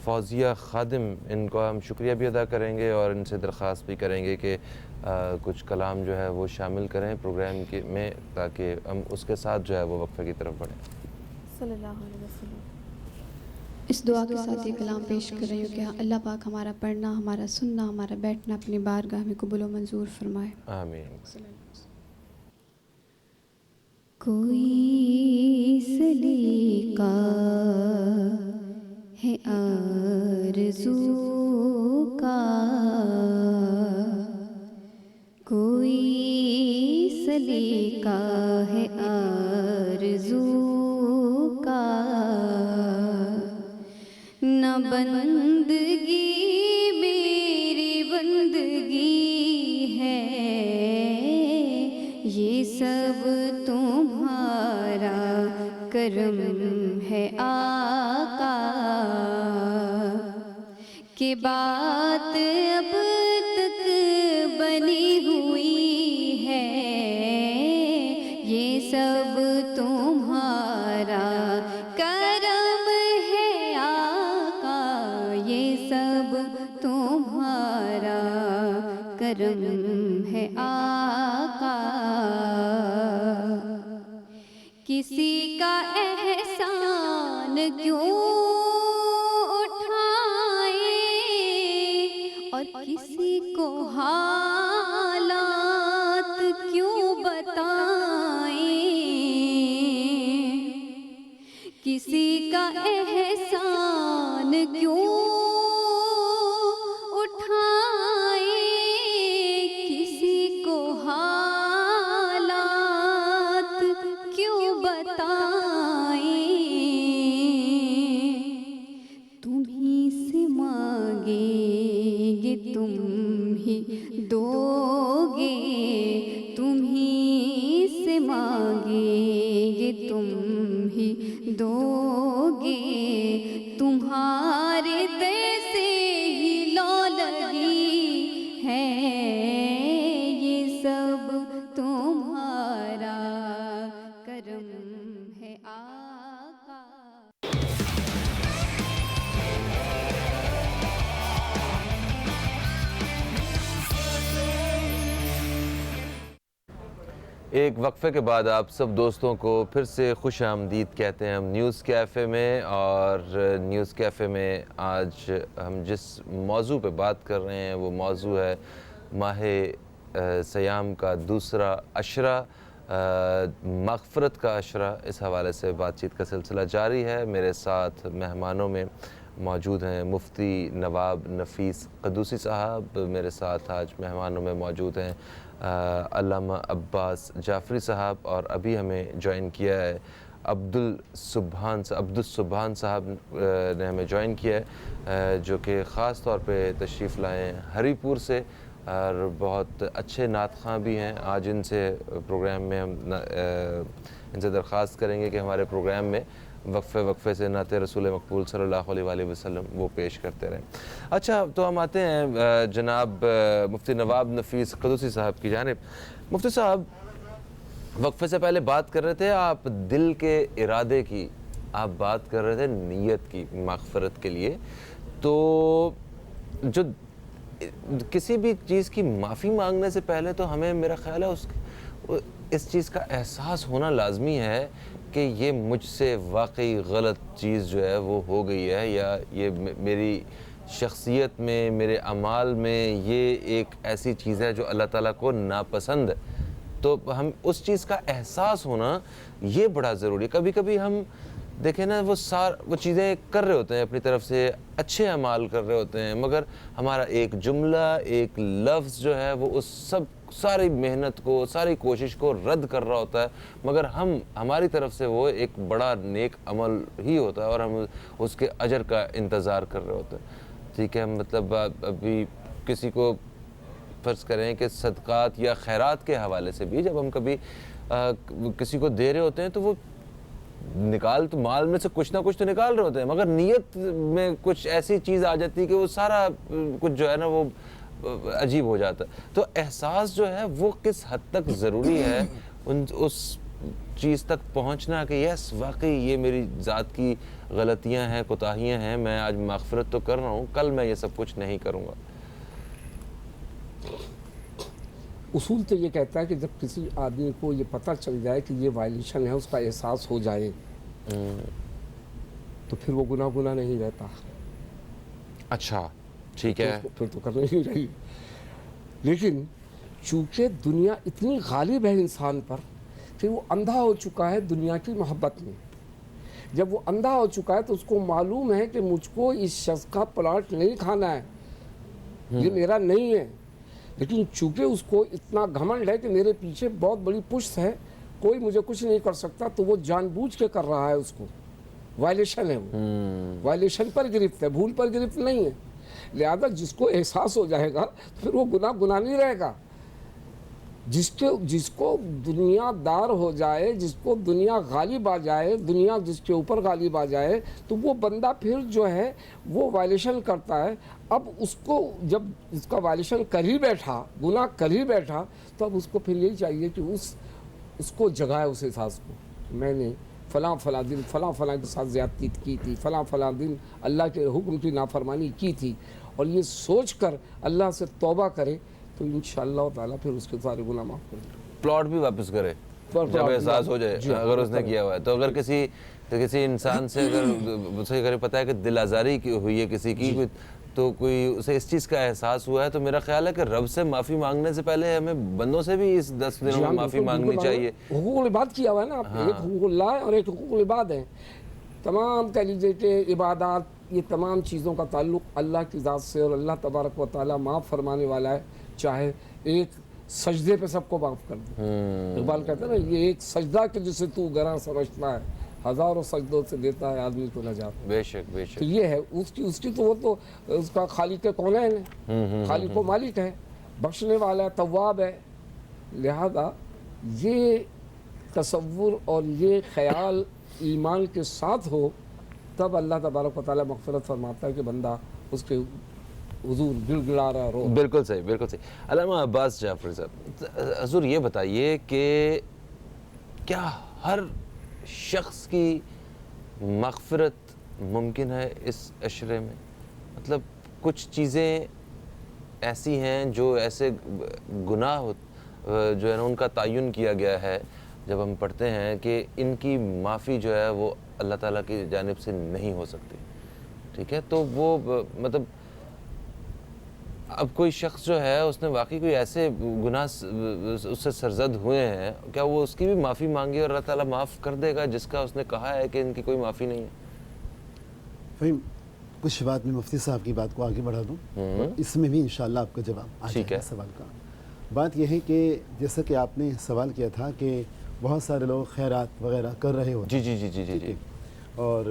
فوزیہ خادم ان کو ہم شکریہ بھی ادا کریں گے اور ان سے درخواست بھی کریں گے کہ کچھ کلام جو ہے وہ شامل کریں پروگرام میں، تاکہ ہم اس کے ساتھ جو ہے وہ وقفے کی طرف بڑھیں. صلی اللہ علیہ وسلم. اس دعا کے ساتھ یہ کلام پیش کر رہی ہوں کہ اللہ پاک ہمارا پڑھنا، ہمارا سننا، ہمارا بیٹھنا اپنی بارگاہ میں قبول و منظور فرمائے. آمین. کوئی سلیقہ ہے آرزو کا، کوئی سلیقہ ہے آرزو کا، نہ بندگی میری بندگی ہے، یہ سب تمہارا کرم ہے آقا، کہ بات اب تک بنی ہوئی ہے، یہ سب تمہارا کرم ہے آقا، یہ سب تمہارا کرم ہے آقا. کسی کا احسان کیوں اٹھائیں اور کسی کو حالات کیوں بتائیں، کسی کا احسان کیوں اٹھائیں، کسی کو حالات کیوں بتائیں، تم ہی سے مانگیں گے تم ہی دو گے، تم ہی سے مانگیں گے تم ہی دو گے، تمہارے در سے ہی لو لگی ہے، یہ سب تمہارا کرم ہے آقا. ایک وقفے کے بعد آپ سب دوستوں کو پھر سے خوش آمدید کہتے ہیں ہم نیوز کیفے میں. اور نیوز کیفے میں آج ہم جس موضوع پہ بات کر رہے ہیں وہ موضوع ہے ماہ سیام کا دوسرا عشرہ، مغفرت کا عشرہ، اس حوالے سے بات چیت کا سلسلہ جاری ہے۔ میرے ساتھ مہمانوں میں موجود ہیں مفتی نواب نفیس قدوسی صاحب، میرے ساتھ آج مہمانوں میں موجود ہیں علامہ عباس جعفری صاحب، اور ابھی ہمیں جوائن کیا ہے عبدالسبحان صاحب نے ہمیں جوائن کیا ہے، جو کہ خاص طور پہ تشریف لائے ہیں ہری پور سے، اور بہت اچھے نعت خواں بھی ہیں۔ آج ان سے پروگرام میں ہم ان سے درخواست کریں گے کہ ہمارے پروگرام میں وقفے سے نعت رسول مقبول صلی اللہ علیہ وآلہ وسلم وہ پیش کرتے رہیں۔ اچھا، تو ہم آتے ہیں جناب مفتی نواب نفیس قدوسی صاحب کی جانب۔ مفتی صاحب، وقفے سے پہلے بات کر رہے تھے آپ دل کے ارادے کی، آپ بات کر رہے تھے نیت کی مغفرت کے لیے، تو جو کسی بھی چیز کی معافی مانگنے سے پہلے تو ہمیں میرا خیال ہے اس چیز کا احساس ہونا لازمی ہے کہ یہ مجھ سے واقعی غلط چیز جو ہے وہ ہو گئی ہے، یا یہ میری شخصیت میں، میرے اعمال میں یہ ایک ایسی چیز ہے جو اللہ تعالیٰ کو ناپسند ہے۔ تو ہم اس چیز کا احساس ہونا یہ بڑا ضروری ہے۔ کبھی کبھی ہم دیکھیں نا، وہ چیزیں کر رہے ہوتے ہیں اپنی طرف سے، اچھے اعمال کر رہے ہوتے ہیں، مگر ہمارا ایک جملہ، ایک لفظ جو ہے وہ اس ساری محنت کو، ساری کوشش کو رد کر رہا ہوتا ہے، مگر ہماری طرف سے وہ ایک بڑا نیک عمل ہی ہوتا ہے اور ہم اس کے اجر کا انتظار کر رہے ہوتے ہیں۔ ٹھیک ہے، مطلب ابھی کسی کو فرض کریں کہ صدقات یا خیرات کے حوالے سے بھی جب ہم کبھی کسی کو دے رہے ہوتے ہیں تو وہ تو مال میں سے کچھ نہ کچھ تو نکال رہے ہوتے ہیں، مگر نیت میں کچھ ایسی چیز آ جاتی ہے کہ وہ سارا کچھ جو ہے نا وہ عجیب ہو جاتا ہے۔ تو احساس جو ہے وہ کس حد تک ضروری ہے اس چیز تک پہنچنا کہ یس واقعی یہ میری ذات کی غلطیاں ہیں، کوتاہیاں ہیں، میں آج مغفرت تو کر رہا ہوں، کل میں یہ سب کچھ نہیں کروں گا۔ اصول تو یہ کہتا ہے کہ جب کسی آدمی کو یہ پتہ چل جائے کہ یہ وائلیشن ہے، اس کا احساس ہو جائے تو پھر وہ گناہ نہیں رہتا۔ اچھا ٹھیک ہے، پھر تو کرنا ہی رہی۔ لیکن چونکہ دنیا اتنی غالب ہے انسان پر کہ وہ اندھا ہو چکا ہے دنیا کی محبت میں۔ جب وہ اندھا ہو چکا ہے تو اس کو معلوم ہے کہ مجھ کو اس شخص کا پلاٹ نہیں کھانا ہے، یہ میرا نہیں ہے، لیکن چونکہ اس کو اتنا گھمنڈ ہے کہ میرے پیچھے بہت بڑی پشت ہے، کوئی مجھے کچھ نہیں کر سکتا، تو وہ جان بوجھ کے کر رہا ہے، اس کو وائلیشن ہے، وہ وائلیشن پر گرفت ہے، بھول پر گرفت نہیں ہے۔ لہذا جس کو احساس ہو جائے گا پھر وہ گناہ نہیں رہے گا۔ جس کو دنیا دار ہو جائے، جس کو دنیا غالب آ جائے، دنیا جس کے اوپر غالب آ جائے، تو وہ بندہ پھر جو ہے وہ وائلیشن کرتا ہے۔ اب اس کو جب اس کا وائلیشن کر ہی بیٹھا، گناہ کر ہی بیٹھا، تو اب اس کو پھر یہی چاہیے کہ اس کو جگائے اس احساس کو، میں نے فلاں دن فلاں کے ساتھ زیادتی کی تھی، فلاں دن اللہ کے حکم کی نافرمانی کی تھی، اور یہ سوچ کر اللہ سے توبہ کرے تو انشاءاللہ تعالیٰ پھر اس کے سارے گناہ معاف کرے، پلاٹ بھی واپس کرے جب احساس ہو جائے، اگر اس نے کیا ہوا ہے۔ تو اگر کسی انسان سے اگر پتہ ہے کہ دل آزاری ہوئی ہے کسی کی، تو کوئی اسے اس چیز کا احساس ہوا ہے، تو میرا خیال ہے کہ رب سے معافی مانگنے سے پہلے ہمیں بندوں سے بھی اس 10 دنوں میں معافی مانگنی چاہیے۔ حقوق العباد کیا ہوا ہے نا، ایک حقوق اللہ اور ایک حقوق العباد ہے۔ تمام کہہ لیجیے کہ عبادات، یہ تمام چیزوں کا تعلق اللہ کی ذات سے، اور اللہ تبارک و تعالیٰ معاف فرمانے والا ہے، چاہے ایک سجدے پہ سب کو معاف کر دے۔ اقبال کہتا ہے نا، یہ ایک سجدہ کہ جسے تو گراں سمجھتا ہے، ہزاروں سجدوں سے دیتا ہے آدمی کو نجات۔ بے شک بے شک۔ تو یہ ہے اس کی تو وہ تو اس کا خالق کونین ہے، خالق و مالک ہے، بخشنے والا ہے، تواب ہے۔ لہذا یہ تصور اور یہ خیال ایمان کے ساتھ ہو، تب اللہ تبارک و تعالیٰ مغفرت فرماتا ہے کہ بندہ اس کے حضور گڑ گڑا رہا رو۔ بالکل صحیح، بالکل صحیح۔ علامہ عباس جعفری صاحب، حضور یہ بتائیے کہ کیا ہر شخص کی مغفرت ممکن ہے اس عشرے میں؟ مطلب کچھ چیزیں ایسی ہیں جو ایسے گناہ جو ہے نا ان کا تعین کیا گیا ہے، جب ہم پڑھتے ہیں کہ ان کی معافی جو ہے وہ اللہ تعالیٰ کی جانب سے نہیں ہو سکتی، ٹھیک ہے؟ تو وہ مطلب اب کوئی شخص جو ہے اس نے واقعی کوئی ایسے گناہ اس سے سرزد ہوئے ہیں, کیا وہ اس کی بھی معافی مانگے اور اللہ تعالیٰ معاف کر دے گا جس کا اس نے کہا ہے کہ ان کی کوئی معافی نہیں ہے؟ فہیم, کچھ بات میں مفتی صاحب کی بات کو آگے بڑھا دوں, اس میں بھی انشاءاللہ آپ کا جواب آ جائے گا سوال کا. بات یہ ہے کہ جیسا کہ آپ نے سوال کیا تھا کہ بہت سارے لوگ خیرات وغیرہ کر رہے ہوتے ہیں. جی جی جی جی جی. اور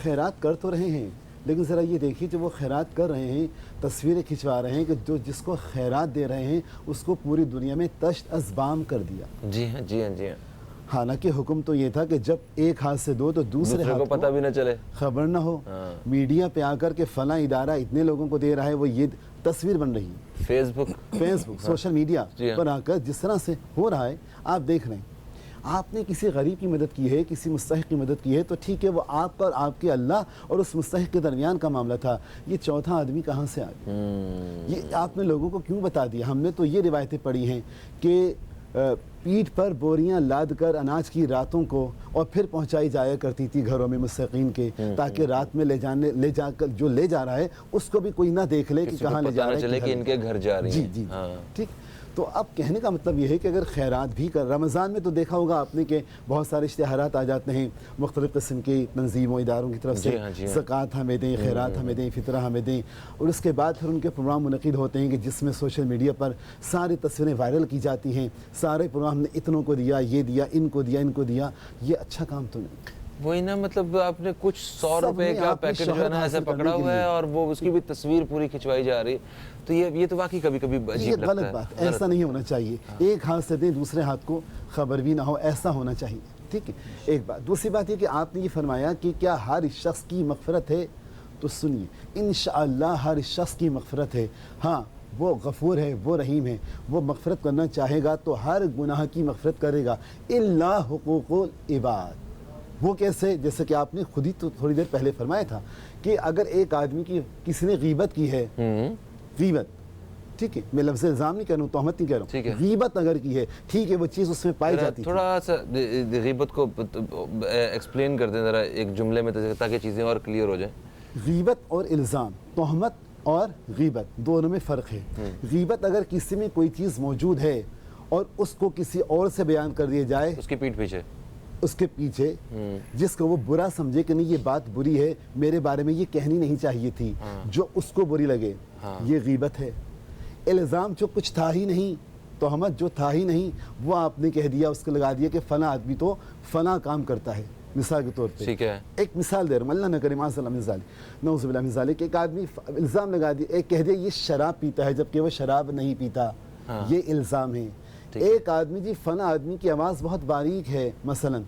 خیرات کر تو رہے ہیں, لیکن ذرا یہ دیکھیے جو وہ خیرات کر رہے ہیں, تصویریں کھنچوا رہے ہیں کہ جو جس کو خیرات دے رہے ہیں اس کو پوری دنیا میں تشت ازبام کر دیا. جی ہاں جی ہاں جی ہاں. حالانکہ حکم تو یہ تھا کہ جب ایک ہاتھ سے دو تو دوسرے ہاتھ کو پتہ بھی نہ چلے, خبر نہ ہو. میڈیا پہ آ کر کے فلاں ادارہ اتنے لوگوں کو دے رہا ہے, وہ یہ تصویر بن رہی ہے فیس بک سوشل میڈیا پر آ کر جس طرح سے ہو رہا ہے آپ دیکھ رہے ہیں. آپ نے کسی غریب کی مدد کی ہے, کسی مستحق کی مدد کی ہے تو ٹھیک ہے, وہ آپ کا اور آپ کے اللہ اور اس مستحق کے درمیان کا معاملہ تھا. یہ چوتھا آدمی کہاں سے آ گیا؟ یہ آپ نے لوگوں کو کیوں بتا دیا؟ ہم نے تو یہ روایتیں پڑھی ہیں کہ پیٹھ پر بوریاں لاد کر اناج کی راتوں کو اور پھر پہنچائی جایا کرتی تھی گھروں میں مستحقین کے, تاکہ رات میں لے جا کر جو لے جا رہا ہے اس کو بھی کوئی نہ دیکھ لے کہ کہاں لے جا رہا ہے, چلے کہ ان کے گھر جا رہی ہیں. جی ٹھیک. تو اب کہنے کا مطلب یہ ہے کہ اگر خیرات بھی کر, رمضان میں تو دیکھا ہوگا آپ نے کہ بہت سارے اشتہارات آ جاتے ہیں مختلف قسم کی تنظیموں اداروں کی طرف سے, زکوٰۃ ہمیں دیں, خیرات ہمیں دیں, فطرہ ہمیں دیں, اور اس کے بعد پھر ان کے پروگرام منعقد ہوتے ہیں کہ جس میں سوشل میڈیا پر ساری تصویریں وائرل کی جاتی ہیں, سارے پروگرام نے اتنوں کو دیا, یہ دیا, ان کو دیا, ان کو دیا. یہ اچھا کام تو نہیں. وہی نا, مطلب آپ نے کچھ 100 روپے کا پیکٹ جو ہے نا ایسے پکڑا ہوا ہے اور وہ اس کی بھی تصویر پوری کھنچوائی جا رہی ہے, تو یہ تو واقعی کبھی کبھی عجیب لگتا ہے. غلط بات, ایسا نہیں ہونا چاہیے. ایک ہاتھ سے دیں دوسرے ہاتھ کو خبر بھی نہ ہو, ایسا ہونا چاہیے. ٹھیک ہے, ایک بات. دوسری بات یہ کہ آپ نے یہ فرمایا کہ کیا ہر شخص کی مغفرت ہے, تو سنیے انشاءاللہ ہر شخص کی مغفرت ہے. ہاں, وہ غفور ہے, وہ رحیم ہے, وہ مغفرت کرنا چاہے گا تو ہر گناہ کی مغفرت کرے گا, الا حقوق العباد. وہ کیسے؟ جیسے کہ آپ نے خود ہی تو تھوڑی دیر پہلے فرمایا تھا کہ اگر ایک آدمی کی کسی نے غیبت کی ہے, غیبت, ٹھیک ہے, میں لفظ الزام نہیں کہہ رہا ہوں, تہمت نہیں کہہ رہا ہوں, غیبت اگر کی ہے, ٹھیک ہے, وہ چیز اس میں پائی جاتی ہے. تھوڑا سا غیبت کو ایکسپلین کر دیں ذرا ایک جملے میں تاکہ چیزیں اور کلیئر ہو جائیں. غیبت اور الزام, تہمت اور غیبت دونوں میں فرق ہے. غیبت اگر کسی میں کوئی چیز موجود ہے اور اس کو کسی اور سے بیان کر دیا جائے, اس کی پیٹھ پیچھے, اس کے پیچھے, جس کو وہ برا سمجھے کہ نہیں یہ بات بری ہے, میرے بارے میں یہ کہنی نہیں چاہیے تھی, جو اس کو بری لگے, یہ غیبت ہے. الزام جو کچھ تھا ہی نہیں, تہمت جو تھا ہی نہیں, وہ آپ نے کہہ دیا, اس کو لگا دیا کہ فلاں آدمی تو فلاں کام کرتا ہے. مثال کے طور پہ ایک مثال دے رہا ہوں, اللہ نہ کرے معاذ اللہ من ذالک, نعوذ باللہ من ذالک, ایک آدمی الزام لگا دیا, ایک کہہ دیا یہ شراب پیتا ہے جبکہ وہ شراب نہیں پیتا, یہ الزام ہے. ایک آدمی, جی فلاں آدمی کی آواز بہت باریک ہے, مثلا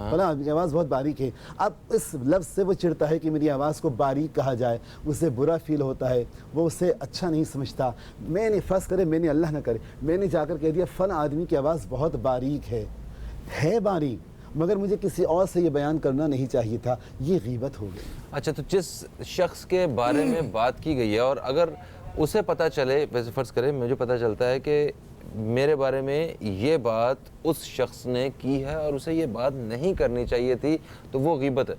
فلاں آدمی کی آواز بہت باریک ہے, اب اس لفظ سے وہ چڑھتا ہے کہ میری آواز کو باریک کہا جائے, اسے برا فیل ہوتا ہے, وہ اسے اچھا نہیں سمجھتا. میں نے فرض کرے, میں نے اللہ نہ کرے, میں نے جا کر کہہ دیا فلاں آدمی کی آواز بہت باریک ہے باریک, مگر مجھے کسی اور سے یہ بیان کرنا نہیں چاہیے تھا, یہ غیبت ہو گئی. اچھا, تو جس شخص کے بارے میں بات کی گئی ہے اور اگر اسے پتہ چلے, ویسے فرض کرے مجھے پتہ چلتا ہے کہ میرے بارے میں یہ بات اس شخص نے کی ہے اور اسے یہ بات نہیں کرنی چاہیے تھی, تو وہ غیبت ہے.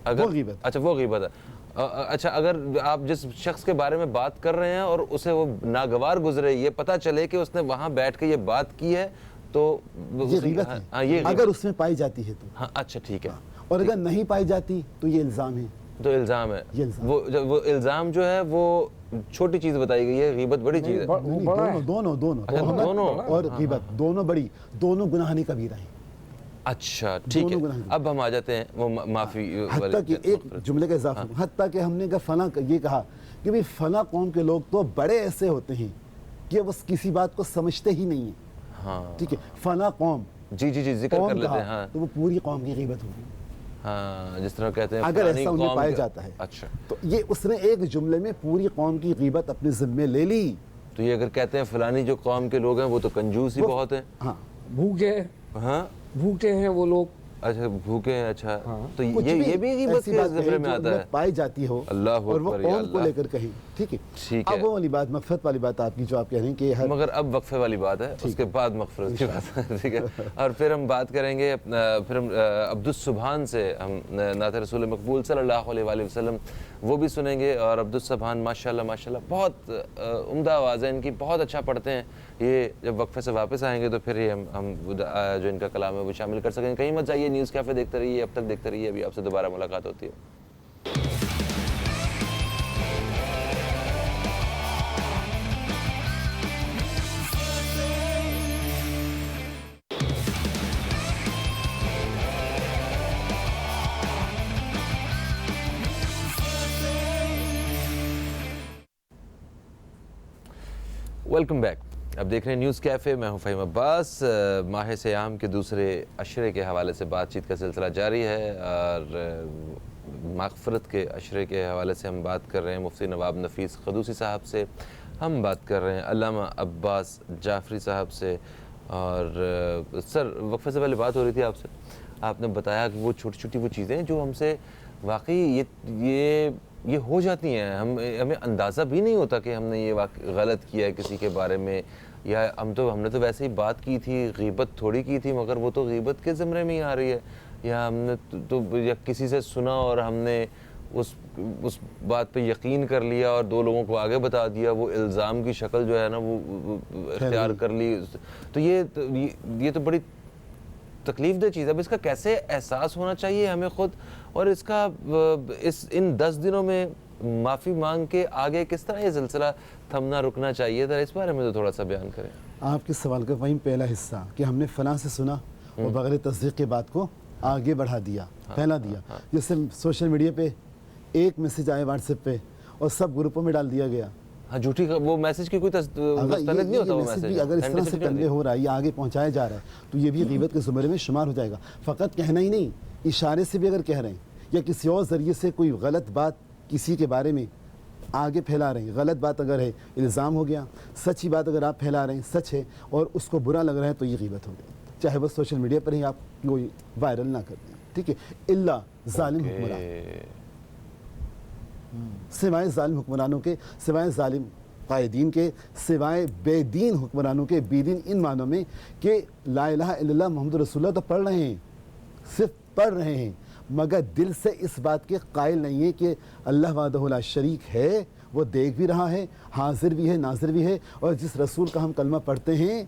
اگر اچھا وہ غیبت ہے. اچھا, اگر آپ جس شخص کے بارے میں بات کر رہے ہیں اور اسے وہ ناگوار گزرے, یہ پتہ چلے کہ اس نے وہاں بیٹھ کے یہ بات کی ہے, تو یہ غیبت ہے اگر اس میں پائی جاتی ہے تو. ہاں اچھا ٹھیک ہے. اور اگر نہیں پائی جاتی تو یہ الزام ہے. تو الزام ہے, وہ الزام جو ہے وہ چھوٹی چیز بتائی گئی ہے, غیبت بڑی چیز ہے. دونوں اور غیبت دونوں بڑی, دونوں گناہ کبیرہ ہیں. اچھا ٹھیک ہے, اب ہم آ جاتے ہیں وہ معافی. حتیٰ کہ ایک جملے کا اضافہ, حتیٰ کہ ہم نے فلاں یہ کہا کہ بھی فلاں قوم کے لوگ تو بڑے ایسے ہوتے ہیں کہ وہ کسی بات کو سمجھتے ہی نہیں ہیں. ٹھیک ہے, فلاں قوم, جی جی جی ذکر کر لیتے ہیں, تو وہ پوری قوم کی غیبت ہوگی. ہاں, جس طرح کہتے ہیں اگر ایسا انہیں پایا جاتا ہے. اچھا, تو یہ اس نے ایک جملے میں پوری قوم کی غیبت اپنے ذمے لے لی. تو یہ اگر کہتے ہیں فلانی جو قوم کے لوگ ہیں وہ تو کنجوس ہی بہت ہیں, بھوکے ہیں وہ لوگ, اچھا بھوکے ہیں, اچھا تو کچھ یہ بھی غیبت کے زمرے میں آتا ہے, پائی جاتی ہو اللہ اور وہ اکبر یا قوم کو اللہ. لے کر کہیں, ٹھیک ہے. ٹھیک ہے, اب وہ والی بات, مغفرت والی بات آپ کی جو آپ کہہ رہے ہیں کہ مگر اب وقفے والی بات ہے, اس کے بعد مغفرت کی بات ہے, ٹھیک ہے. اور پھر ہم بات کریں گے, پھر ہم عبدالسبحان سے ہم نعت رسول مقبول صلی اللہ علیہ وآلہ وسلم وہ بھی سنیں گے. اور عبدالسبحان ماشاءاللہ بہت عمدہ آواز ہے ان کی, بہت اچھا پڑھتے ہیں. یہ جب وقفے سے واپس آئیں گے تو پھر یہ ہم جو ان کا کلام ہے وہ شامل کر سکیں گے. کہیں مت جائیے, نیوز کیفے دیکھتے رہیے, اب تک دیکھتے رہیے, ابھی آپ سے دوبارہ ملاقات ہوتی ہے. Welcome back. اب دیکھ رہے ہیں نیوز کیفے, میں ہوں فہیم عباس. ماہ سیام کے دوسرے عشرے کے حوالے سے بات چیت کا سلسلہ جاری ہے, اور مغفرت کے عشرے کے حوالے سے ہم بات کر رہے ہیں مفتی نواب نفیس قدوسی صاحب سے, ہم بات کر رہے ہیں علامہ عباس جعفری صاحب سے. اور سر وقفے سے پہلے بات ہو رہی تھی آپ سے, آپ نے بتایا کہ وہ چھوٹی چھوٹی وہ چیزیں جو ہم سے واقعی یہ ہو جاتی ہیں, ہمیں اندازہ بھی نہیں ہوتا کہ ہم نے یہ غلط کیا ہے کسی کے بارے میں, یا ہم نے تو ویسے ہی بات کی تھی, غیبت تھوڑی کی تھی, مگر وہ تو غیبت کے زمرے میں ہی آ رہی ہے. یا ہم نے تو یا کسی سے سنا اور ہم نے اس بات پہ یقین کر لیا اور دو لوگوں کو آگے بتا دیا, وہ الزام کی شکل جو ہے نا وہ اختیار کر لی. تو یہ تو بڑی تکلیف دہ چیز ہے. اب اس کا کیسے احساس ہونا چاہیے ہمیں خود, اور اس کا ان 10 دنوں میں معافی مانگ کے آگے کس طرح یہ سلسلہ تھمنا رکنا چاہیے تھا, اس بارے میں تو تھوڑا سا بیان کریں. آپ کے سوال کا وہیں پہلا حصہ کہ ہم نے فلاں سے سنا اور بغیر تصدیق کے بات کو آگے بڑھا دیا, پھیلا دیا. جیسے سوشل میڈیا پہ ایک میسیج آئے واٹس ایپ پہ اور سب گروپوں میں ڈال دیا گیا. ہاں جھوٹی وہ میسج کی کوئی مستند نہیں ہوتا, وہ میسج اگر اس طرح سے کنوے ہو رہا ہے یا آگے پہنچایا جا رہا ہے تو یہ بھی غیبت کے زمرے میں شمار ہو جائے گا. فقط کہنا ہی نہیں, اشارے سے بھی اگر کہہ رہے ہیں یا کسی اور ذریعے سے کوئی غلط بات کسی کے بارے میں آگے پھیلا رہے ہیں, غلط بات اگر ہے الزام ہو گیا, سچی بات اگر آپ پھیلا رہے ہیں سچ ہے اور اس کو برا لگ رہا ہے تو یہ غیبت ہو گئی, چاہے وہ سوشل میڈیا پر ہی آپ کوئی وائرل نہ کر دیں, ٹھیک ہے. الا ظالم حکمران, سوائے ظالم حکمرانوں کے, سوائے ظالم قائدین کے, سوائے بے دین حکمرانوں کے. بے دین ان معنوں میں کہ لا الہ الا اللہ محمد رسول اللہ تو پڑھ رہے ہیں, صرف پڑھ رہے ہیں, مگر دل سے اس بات کے قائل نہیں ہے کہ اللہ وحدہ لا شریک ہے, وہ دیکھ بھی رہا ہے, حاضر بھی ہے, ناظر بھی ہے, اور جس رسول کا ہم کلمہ پڑھتے ہیں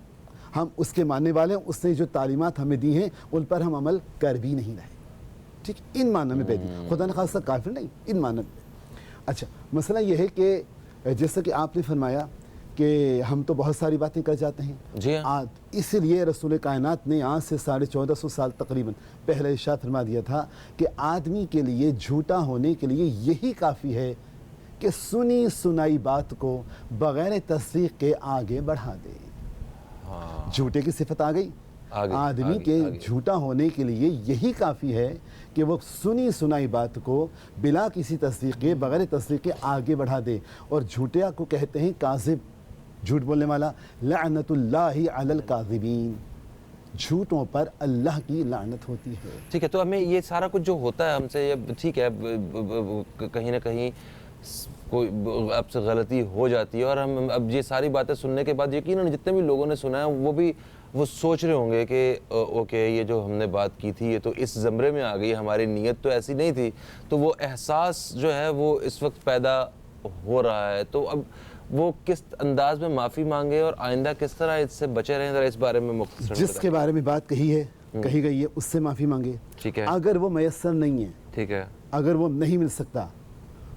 ہم اس کے ماننے والے ہیں, اس نے جو تعلیمات ہمیں دی ہیں ان پر ہم عمل کر بھی نہیں رہے, ٹھیک. ان معنوں میں بے دین, خدا نخواستہ کافر نہیں, ان معنوں میں. اچھا, مسئلہ یہ ہے کہ جیسا کہ آپ نے فرمایا کہ ہم تو بہت ساری باتیں کر جاتے ہیں, جی ہاں, اس لیے رسول کائنات نے آج سے 1450 سال تقریباً پہلے ارشاد فرما دیا تھا کہ آدمی کے لیے جھوٹا ہونے کے لیے یہی کافی ہے کہ سنی سنائی بات کو بغیر تصدیق کے آگے بڑھا دے. جھوٹے کی صفت آ گئی, آدمی کے جھوٹا ہونے کے لیے یہی کافی ہے کہ وہ سنی سنائی بات کو بلا کسی تصدیق کے, بغیر تصدیق کے آگے بڑھا دے. اور جھوٹیا کو کہتے ہیں کاذب, جھوٹ بولنے والا. لعنت اللہ علی الکاذبین, جھوٹوں پر اللہ کی لعنت ہوتی ہے. ٹھیک ہے. تو ہمیں یہ سارا کچھ جو ہوتا ہے ہم سے, ٹھیک ہے, کہیں نہ کہیں کوئی اب سے غلطی ہو جاتی ہے, اور ہم اب یہ ساری باتیں سننے کے بعد یقیناً جتنے بھی لوگوں نے سنا ہے وہ سوچ رہے ہوں گے کہ اوکے یہ جو ہم نے بات کی تھی یہ تو اس زمرے میں آ گئی, ہماری نیت تو ایسی نہیں تھی. تو وہ احساس جو ہے وہ اس وقت پیدا ہو رہا ہے. تو اب وہ کس انداز میں معافی مانگے اور آئندہ کس طرح اس سے بچے رہیں, ذرا اس بارے میں مختصر جس کے بارے میں بات کہی گئی ہے اس سے معافی مانگے. ٹھیک ہے. اگر وہ میسر نہیں ہے, ٹھیک ہے, اگر وہ نہیں مل سکتا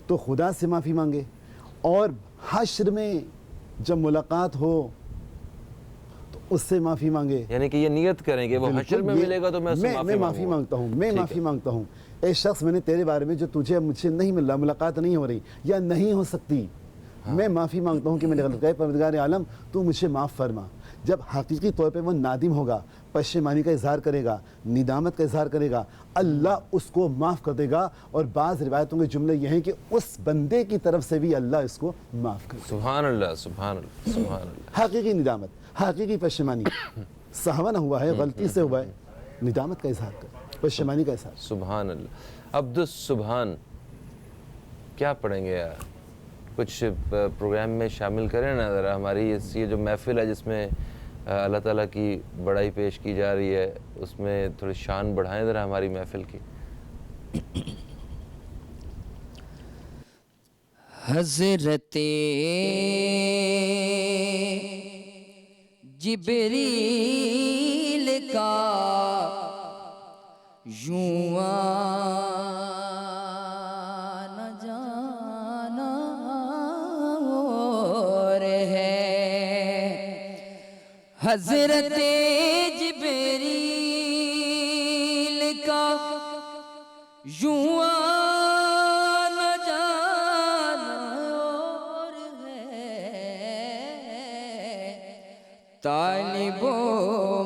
تو خدا سے معافی مانگے, اور حشر میں جب ملاقات ہو تو اس سے معافی مانگے. یعنی کہ یہ نیت کریں کہ وہ حشر میں ملے گا تو میں معافی مانگتا ہوں, میں معافی مانگتا ہوں. اے شخص, میں نے تیرے بارے میں جو تجھے مجھ سے نہیں مل رہا, ملاقات نہیں ہو رہی یا نہیں ہو سکتی, میں معافی مانگتا ہوں کہ میں نے غلط کہا. پروردگار عالم تو مجھے معاف فرما. جب حقیقی طور پہ وہ نادم ہوگا, پشیمانی کا اظہار کرے گا, ندامت کا اظہار کرے گا, اللہ اس کو معاف کر دے گا. اور بعض روایتوں کے جملے یہ ہیں کہ اس بندے کی طرف سے بھی اللہ اس کو معاف کر دے. سبحان اللہ, سبحان اللہ, سبحان اللہ. حقیقی ندامت, حقیقی پشیمانی, سہوا نہ ہوا ہے, غلطی سے ہوا ہے, ندامت کا اظہار کر. پشیمانی کا احساس. سبحان اللہ. عبد السبحان کیا پڑھیں گے یار؟ کچھ پروگرام میں شامل کریں نا ذرا ہماری یہ جو محفل ہے جس میں اللہ تعالیٰ کی بڑائی پیش کی جا رہی ہے، اس میں تھوڑی شان بڑھائیں ذرا ہماری محفل کی. حضرت جبریل کا یوں آنا جانا اور ہے، حضرت جبریل کا یوں آنا جانا اور ہے، طالب و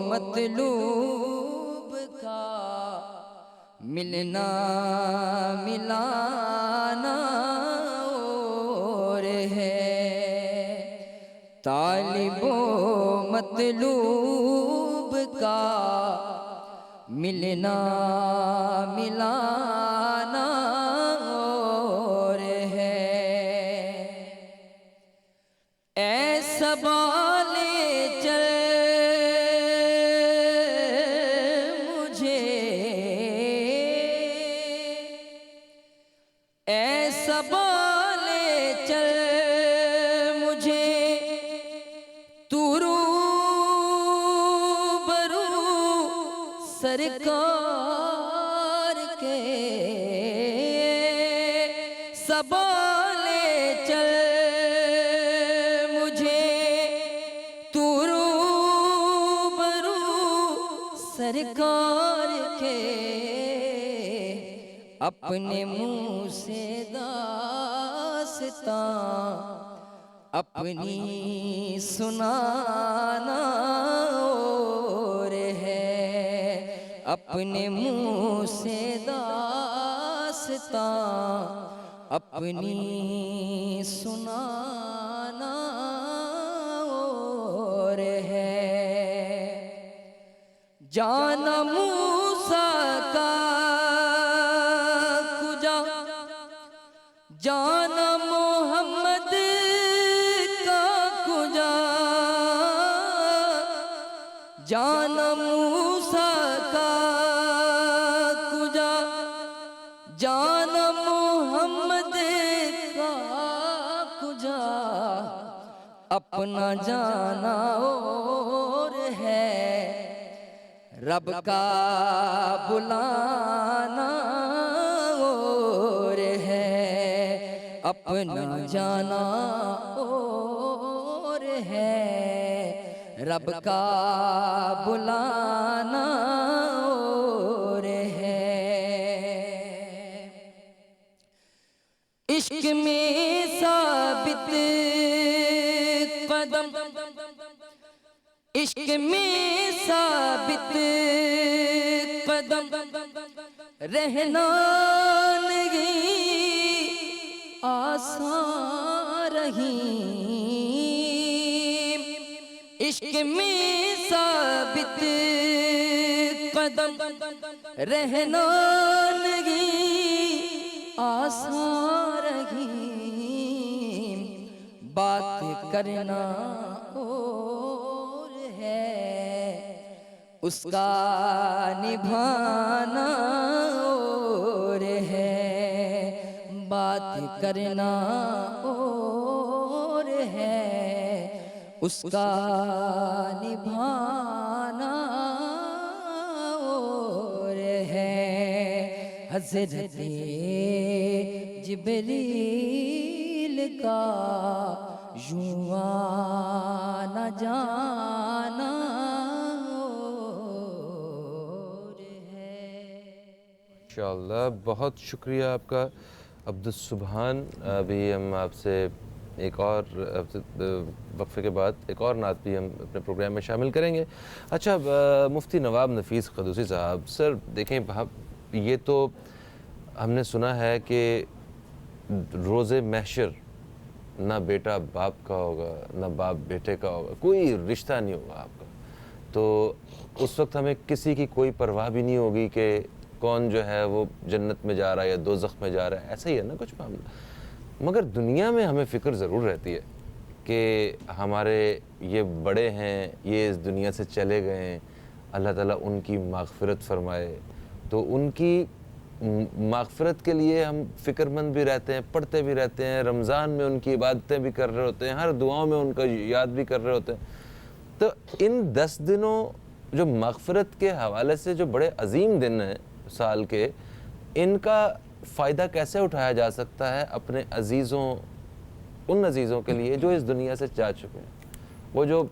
مطلوب کا ملنا ملانا اور ہے، طالب و مطلوب کا ملنا ملانا اور ہے، ایسا بالے چل مجھے، ایسا بالے چل مجھے تو روبرو سرکار کے، سبالے چل مجھے تو روبرو سرکار کے، اپنے منہ سے داستان اپنی سنانا اور ہے، اپنے منہ سے داستان اپنی سنانا اور ہے، جانا موسیٰ کا کجا، جانا محمد کا کجا، جانا موسیٰ کا کجا، جانا محمد کا کجا، اپنا جانا اور ہے، رب کا بلانا اور ہے، اپنا جانا اور ہے، رب کا بلانا اور ہے، عشق میں ثابت قدم، عشق میں ثابت قدم رہنا نہیں آسان رہی، عشق میں ثابت قدم رہنا نہیں آسان رہی، بات کرنا اور ہے، اس کا نبھانا اور ہے، بات کرنا اور ہے، اس کا نبھانا اور ہے، حضرت جبریل کا یوں آنا جانا اور ہے۔ انشاءاللہ بہت شکریہ آپ کا عبد السبحان. ابھی ہم آپ سے ایک اور وقفے کے بعد ایک اور نعت بھی ہم اپنے پروگرام میں شامل کریں گے. اچھا مفتی نواب نفیس قدوسی صاحب، سر دیکھیں یہ تو ہم نے سنا ہے کہ روز محشر نہ بیٹا باپ کا ہوگا نہ باپ بیٹے کا ہوگا، کوئی رشتہ نہیں ہوگا آپ کا، تو اس وقت ہمیں کسی کی کوئی پرواہ بھی نہیں ہوگی کہ کون جو ہے وہ جنت میں جا رہا ہے یا دوزخ میں جا رہا ہے، ایسا ہی ہے نا کچھ معاملہ. مگر دنیا میں ہمیں فکر ضرور رہتی ہے کہ ہمارے یہ بڑے ہیں، یہ اس دنیا سے چلے گئے ہیں، اللہ تعالیٰ ان کی مغفرت فرمائے. تو ان کی مغفرت کے لیے ہم فکر مند بھی رہتے ہیں، پڑھتے بھی رہتے ہیں، رمضان میں ان کی عبادتیں بھی کر رہے ہوتے ہیں، ہر دعاؤں میں ان کا یاد بھی کر رہے ہوتے ہیں. تو ان 10 دنوں جو مغفرت کے حوالے سے جو بڑے عظیم دن ہیں سال کے، ان کا فائدہ کیسے اٹھایا جا سکتا ہے اپنے عزیزوں، ان عزیزوں کے لیے جو اس دنیا سے جا چکے ہیں، وہ جو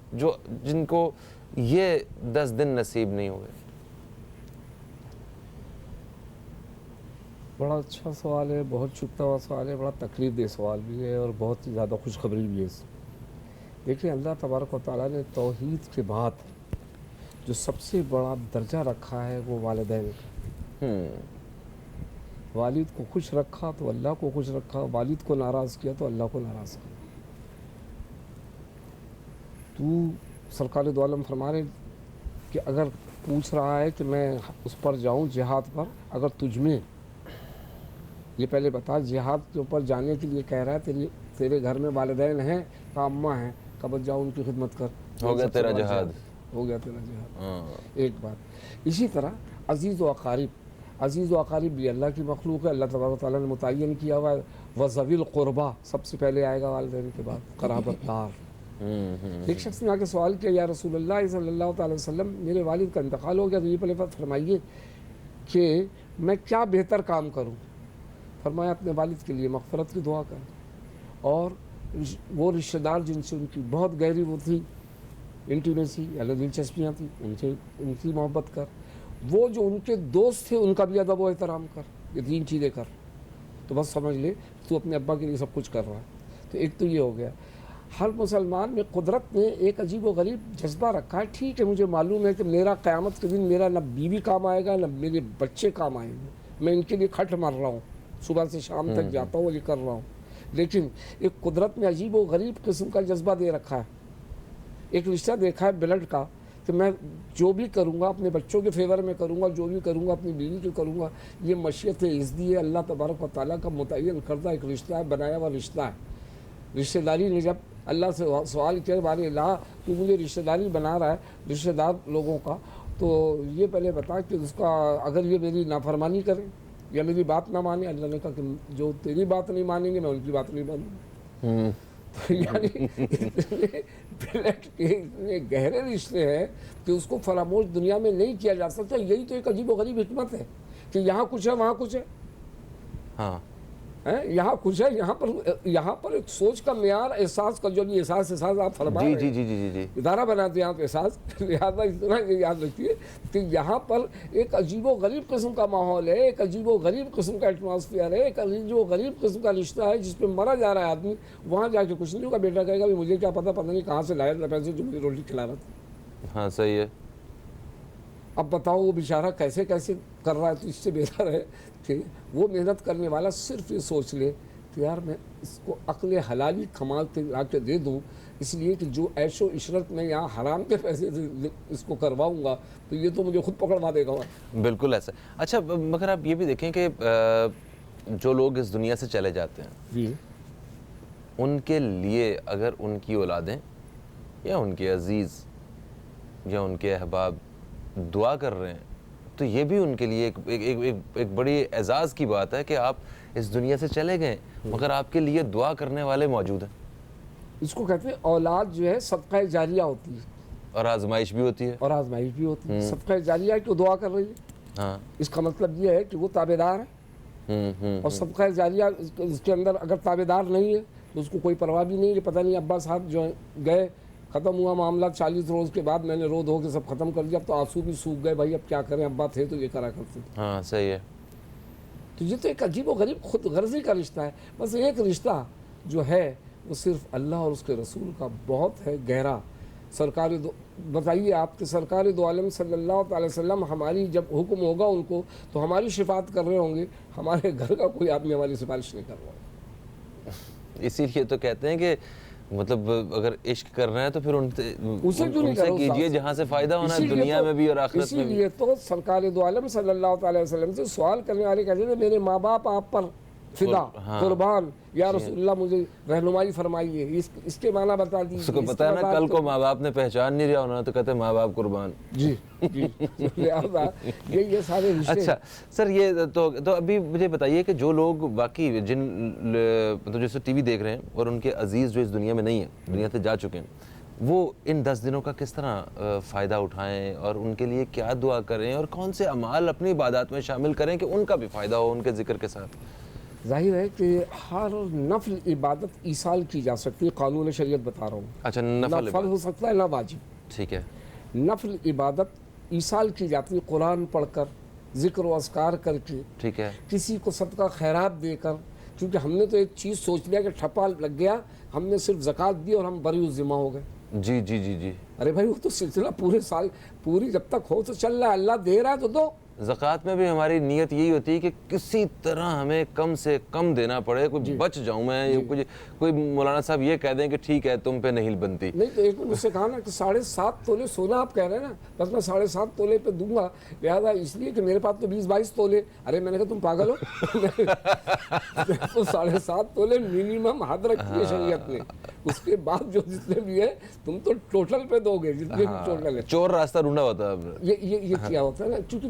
جن کو یہ 10 دن نصیب نہیں ہوئے؟ بڑا اچھا سوال ہے، بہت چکتا ہوا سوال ہے، بڑا تکلیف دہ سوال بھی ہے اور بہت ہی زیادہ خوشخبری بھی ہے اس میں. دیکھیں اللہ تبارک و تعالیٰ نے توحید کے بعد جو سب سے بڑا درجہ رکھا ہے وہ والدین کا. والد کو خوش رکھا تو اللہ کو خوش رکھا، والد کو ناراض کیا تو اللہ کو ناراض کیا. تو سرکار دو عالم فرما رہے کہ اگر پوچھ رہا ہے کہ میں اس پر جاؤں جہاد پر، اگر تجھ میں یہ پہلے بتا جہاد کے اوپر جانے کے لیے کہہ رہا ہے تیرے گھر میں والدین ہیں کا اماں ہیں، قبل جاؤ ان کی خدمت کر، ہو گیا تیرا جہاد، ہو گیا تیرا جہاد. ایک بات. اسی طرح عزیز و اقارب بھی اللہ کی مخلوق ہے، اللہ تبارک و تعالیٰ نے متعین کیا ہوا ہے. وذوی القربا سب سے پہلے آئے گا والدین کے بعد قرابت دار. ایک شخص نے آ کے سوال کیا یا رسول اللہ صلی اللہ تعالی وسلم میرے والد کا انتقال ہو گیا تو یہ پہلے فرمائیے کہ میں کیا بہتر کام کروں. فرمایا اپنے والد کے لیے مغفرت کی دعا کر، اور وہ رشتہ دار جن سے ان کی بہت گہری وہ تھی انٹیمیسی یعنی دلچسپیاں تھیں ان کی محبت کر. وہ جو ان کے دوست تھے ان کا بھی ادب و احترام کر. یہ 3 چیزیں کر تو بس سمجھ لے تو اپنے ابا کے لیے سب کچھ کر رہا ہے. تو ایک تو یہ ہو گیا. ہر مسلمان میں قدرت نے ایک عجیب و غریب جذبہ رکھا ہے. ٹھیک ہے مجھے معلوم ہے کہ میرا قیامت کے دن میرا نہ بیوی کام آئے گا نہ میرے بچے کام آئیں گے، میں ان کے لیے کھٹ مار رہا ہوں، صبح سے شام تک جاتا ہوں یہ کر رہا ہوں. لیکن ایک قدرت نے عجیب و غریب قسم کا جذبہ دے رکھا ہے. ایک رشتہ دیکھا ہے بلڈ کا کہ میں جو بھی کروں گا اپنے بچوں کے فیور میں کروں گا، جو بھی کروں گا اپنی بیوی کے کروں گا. یہ مشیت عزدی ہے، اللہ تبارک و تعالیٰ کا متعین کردہ ایک رشتہ ہے، بنایا ہوا رشتہ ہے. رشتہ داری نے جب اللہ سے سوال کیا بارے اللہ تو مجھے رشتہ داری بنا رہا ہے رشتہ دار لوگوں کا، تو یہ پہلے بتا کہ اس کا اگر یہ میری نافرمانی کریں یا میری بات نہ مانے، اللہ نے کہا کہ جو تیری بات نہیں مانیں گے میں ان کی بات نہیں مانوں گا. تو یعنی اتنے گہرے رشتے ہیں کہ اس کو فراموش دنیا میں نہیں کیا جا سکتا. یہی تو ایک عجیب و غریب حکمت ہے کہ یہاں کچھ ہے وہاں کچھ ہے. ہاں یہاں کچھ ہے، یہاں پر ایک سوچ کا معیار، احساس کا جو بھی احساس آپ فرما رہے ہیں. جی ادارہ بناتے ہیں آپ احساس، لہٰذا اتنا یہ یاد رکھیے کہ یہاں پر ایک عجیب و غریب قسم کا ماحول ہے، ایک عجیب و غریب قسم کا ایٹماسفیئر ہے، ایک عجیب و غریب قسم کا رشتہ ہے جس پہ مرا جا رہا ہے آدمی. وہاں جا کے کچھ نہیں ہوگا. بیٹا کہے گا مجھے کیا پتہ نہیں کہاں سے لایا تھا پیسے جو مجھے روٹی کھلا رہا تھا. ہاں صحیح ہے. اب بتاؤ وہ بیچارہ کیسے کر رہا ہے. تو اس سے بہتر ہے کہ وہ محنت کرنے والا صرف یہ سوچ لے کہ یار میں اس کو عقل حلالی کما کے لا کے دے دوں، اس لیے کہ جو عیش و عشرت میں یہاں حرام کے پیسے اس کو کرواؤں گا تو یہ تو مجھے خود پکڑوا دے گا. بالکل ایسا. اچھا مگر آپ یہ بھی دیکھیں کہ جو لوگ اس دنیا سے چلے جاتے ہیں جی ان کے لیے اگر ان کی اولادیں یا ان کے عزیز یا ان کے احباب دعا کر رہے ہیں تو یہ بھی ان کے لیے ایک بڑی اعزاز کی بات ہے کہ آپ اس دنیا سے چلے گئے مگر آپ کے لیے دعا کرنے والے موجود ہیں. اس کو کہتے ہیں اولاد جو ہے صدقہ جاریہ ہوتی ہے اور آزمائش بھی ہوتی ہے. صدقہ جاریہ ہے کہ دعا کر رہی ہے. ہاں اس کا مطلب یہ ہے کہ وہ تابع دار ہے. اور صدقہ جاریہ اس کے اندر اگر تابع دار نہیں ہے تو اس کو کوئی پرواہ بھی نہیں ہے. پتہ نہیں ابا صاحب جو گئے ختم ہوا معاملہ 40 روز کے بعد میں نے رو دھو کے سب ختم کر دیا، اب تو آنسو بھی سوکھ گئے. بھائی اب کیا کریں، ابا تھے تو یہ کرا کرتے. ہاں صحیح ہے. تو یہ تو ایک عجیب و غریب خود غرضی کا رشتہ ہے. بس ایک رشتہ جو ہے وہ صرف اللہ اور اس کے رسول کا بہت ہے گہرا. بتائیے آپ کہ سرکار دو عالم صلی اللہ تعالی وسلم ہماری جب حکم ہوگا ان کو تو ہماری شفاعت کر رہے ہوں گے، ہمارے گھر کا کوئی آدمی ہماری سفارش نہیں کر رہا. اسی لیے تو کہتے ہیں کہ مطلب اگر عشق کرنا ہے تو پھر ان اسے کیوں نہیں سے کرو کیجئے جہاں سے فائدہ ہونا ہے دنیا میں بھی اور آخرت اسی میں بھی. لیے تو سرکار دو عالم صلی اللہ تعالی وسلم سے سوال کرنے والے کہتے تھے میرے ماں باپ آپ پر فدا قربان یا رسول اللہ مجھے رہنمائی فرمائیے. اس کے معنی بتا دیجیے. اس کو پتہ ہے نا کل کو ماں باپ نے پہچان نہیں رہا ہونا تو کہتے ہیں ماں باپ قربان. جی جی لہٰذا یہ سارے رشتے. اچھا سر یہ تو ابھی مجھے بتائیے کہ جو لوگ واقعی جن مطلب جیسے ٹی وی دیکھ رہے ہیں اور ان کے عزیز جو اس دنیا میں نہیں ہیں دنیا سے جا چکے ہیں وہ ان 10 دنوں کا کس طرح فائدہ اٹھائیں اور ان کے لیے کیا دعا کریں اور کون سے اعمال اپنی عبادات میں شامل کریں کہ ان کا بھی فائدہ ہو ان کے ذکر کے ساتھ؟ ظاہر ہے کہ ہر نفل عبادت ایصال کی جا سکتی ہے. قانون شریعت بتا رہا ہوں. اچھا نہ نفل فرض ہو سکتا ہے نہ واجب. ٹھیک ہے. نفل عبادت ایصال کی جاتی ہے قرآن پڑھ کر ذکر و اذکار کر کے ٹھیک ہے. کسی کو صدقہ خیرات دے کر. کیونکہ ہم نے تو ایک چیز سوچ لیا کہ ٹھپا لگ گیا ہم نے صرف زکوٰۃ دی اور ہم بری الذمہ ہو گئے. جی جی جی جی. ارے بھائی وہ تو سلسلہ پورے سال پوری جب تک ہو تو چل رہا ہے. اللہ دے رہا ہے تو دو. زکوٰۃ میں بھی ہماری نیت یہی ہوتی ہے کہ کسی طرح ہمیں کم سے کم دینا پڑے کوئی بچ جاؤں میں. کوئی مولانا صاحب یہ کہہ دیں کہ ٹھیک ہے تم پہ نہیں بنتی. نہیں تو ایک مجھ سے کہا نا کہ 7.5 تولے سونا آپ کہہ رہے ہیں نا بس میں 7.5 تولے پہ دوں گا لہٰذا اس لیے کہ میرے پاس تو 20-22 تولے. ارے میں نے کہا تم پاگل ہو. تو 7.5 تولے منیمم حد رکھی ہے شریعت نے. اس کے بعد جو جتنے بھی ہے تم تو ٹوٹل پہ دو گے جتنے بھی ٹوٹل ہے. چور راستہ ڈھونڈا ہوتا ہے. یہ کیا ہوتا ہے نا کیونکہ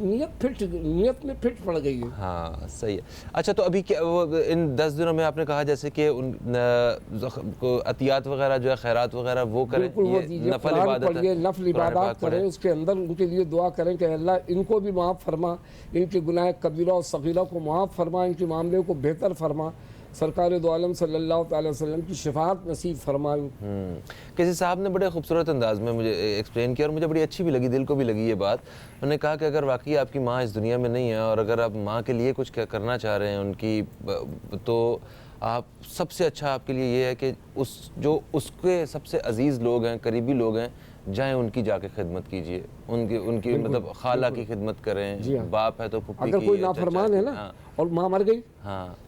نیت میں فٹ پڑ گئی ہے. ہاں صحیح ہے. اچھا تو ابھی کیا ان 10 دنوں میں آپ نے کہا جیسے کہ عطیات وغیرہ جو ہے خیرات وغیرہ وہ کریں یہ نفل عبادت ہے. نفل عبادات کریں اس کے اندر ان کے لیے دعا کریں کہ اللہ ان کو بھی معاف فرما ان کے گناہ کبیرہ اور صغیرہ کو معاف فرما ان کے معاملے کو بہتر فرما. سرکار دو عالم صلی اللہ تعالی وسلم کی شفاعت نصیب فرمائیں. کسی صاحب نے بڑے خوبصورت انداز میں مجھے ایکسپلین کیا اور مجھے بڑی اچھی بھی لگی دل کو بھی لگی یہ بات. انہوں نے کہا کہ اگر واقعی آپ کی ماں اس دنیا میں نہیں ہے اور اگر آپ ماں کے لیے کچھ کرنا چاہ رہے ہیں ان کی تو آپ سب سے اچھا آپ کے لیے یہ ہے کہ اس کے سب سے عزیز لوگ ہیں قریبی لوگ ہیں جائیں ان کی جا کے خدمت کیجئے. ان کی مطلب خالہ کی خدمت کریں. باپ ہے تو پھپھی کی. اگر کوئی نافرمان ہے نا اور ماں مر گئی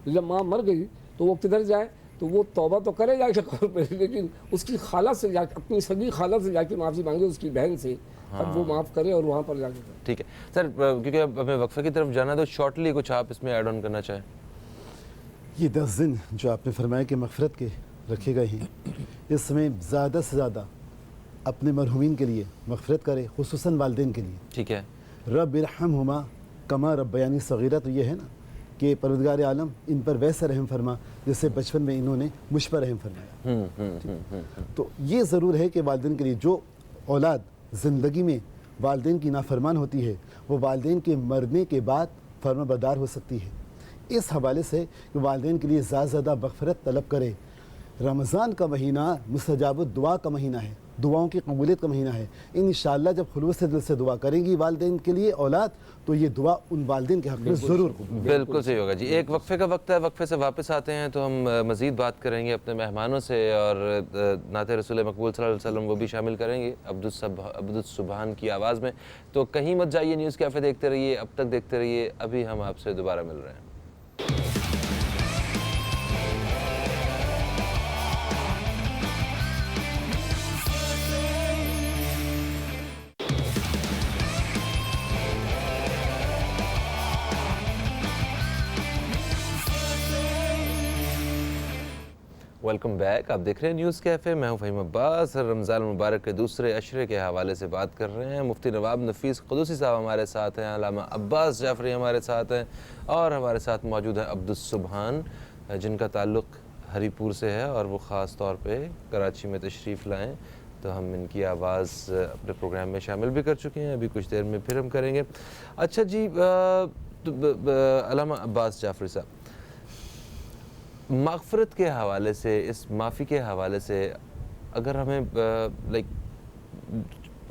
جب ماں مر گئی تو وہ کدھر جائے تو وہ توبہ تو کرے جا کے قبر پہ لیکن اس کی خالہ سے جا کے اپنی سگی خالہ سے جا کے معافی مانگے اس کی بہن سے تب وہ معاف کرے اور وہاں پر جا کے. ٹھیک ہے سر کیونکہ اب ہمیں وقفے کی طرف جانا ہے تو شارٹلی کچھ آپ اس میں ایڈ آن کرنا چاہیں. یہ 10 دن جو آپ نے فرمایا کہ مغفرت کے رکھے گئے ہیں اس میں زیادہ سے زیادہ اپنے مرحومین کے لیے مغفرت کرے خصوصاً والدین کے لیے. ٹھیک ہے. رب ارحمہما کما ربیانی صغیرہ تو یہ ہے نا کہ پروردگار عالم ان پر ویسا رحم فرما جیسے بچپن میں انہوں نے مجھ پر رحم فرمایا. تو یہ ضرور ہے کہ والدین کے لیے جو اولاد زندگی میں والدین کی نافرمان ہوتی ہے وہ والدین کے مرنے کے بعد فرما بردار ہو سکتی ہے. اس حوالے سے کہ والدین کے لیے زیادہ زیادہ مغفرت طلب کرے. رمضان کا مہینہ مستجاب الدعا کا مہینہ ہے دعاؤں کی قبولیت کا مہینہ ہے. انشاءاللہ جب خلوص سے دل سے دعا کریں گی والدین کے لیے اولاد تو یہ دعا ان والدین کے حق میں ضرور بالکل صحیح ہوگا. جی ایک وقفے کا وقت ہے. وقفے سے واپس آتے ہیں تو ہم مزید بات کریں گے اپنے مہمانوں سے اور نعت رسول مقبول صلی اللہ علیہ وسلم وہ بھی شامل کریں گے عبد السبحان کی آواز میں. تو کہیں مت جائیے. نیوز کیفے دیکھتے رہیے. اب تک دیکھتے رہیے. ابھی ہم آپ سے دوبارہ مل رہے ہیں. Welcome back. آپ دیکھ رہے ہیں نیوز کیفے. میں ہوں فہیم عباس. رمضان المبارک کے دوسرے عشرے کے حوالے سے بات کر رہے ہیں. مفتی نواب نفیس قدوسی صاحب ہمارے ساتھ ہیں. علامہ عباس جعفری ہمارے ساتھ ہیں اور ہمارے ساتھ موجود ہیں عبد السبحان جن کا تعلق ہری پور سے ہے اور وہ خاص طور پہ کراچی میں تشریف لائیں. تو ہم ان کی آواز اپنے پروگرام میں شامل بھی کر چکے ہیں. ابھی کچھ دیر میں پھر ہم کریں گے. اچھا جی علامہ عباس جعفری صاحب مغفرت کے حوالے سے اس معافی کے حوالے سے اگر ہمیں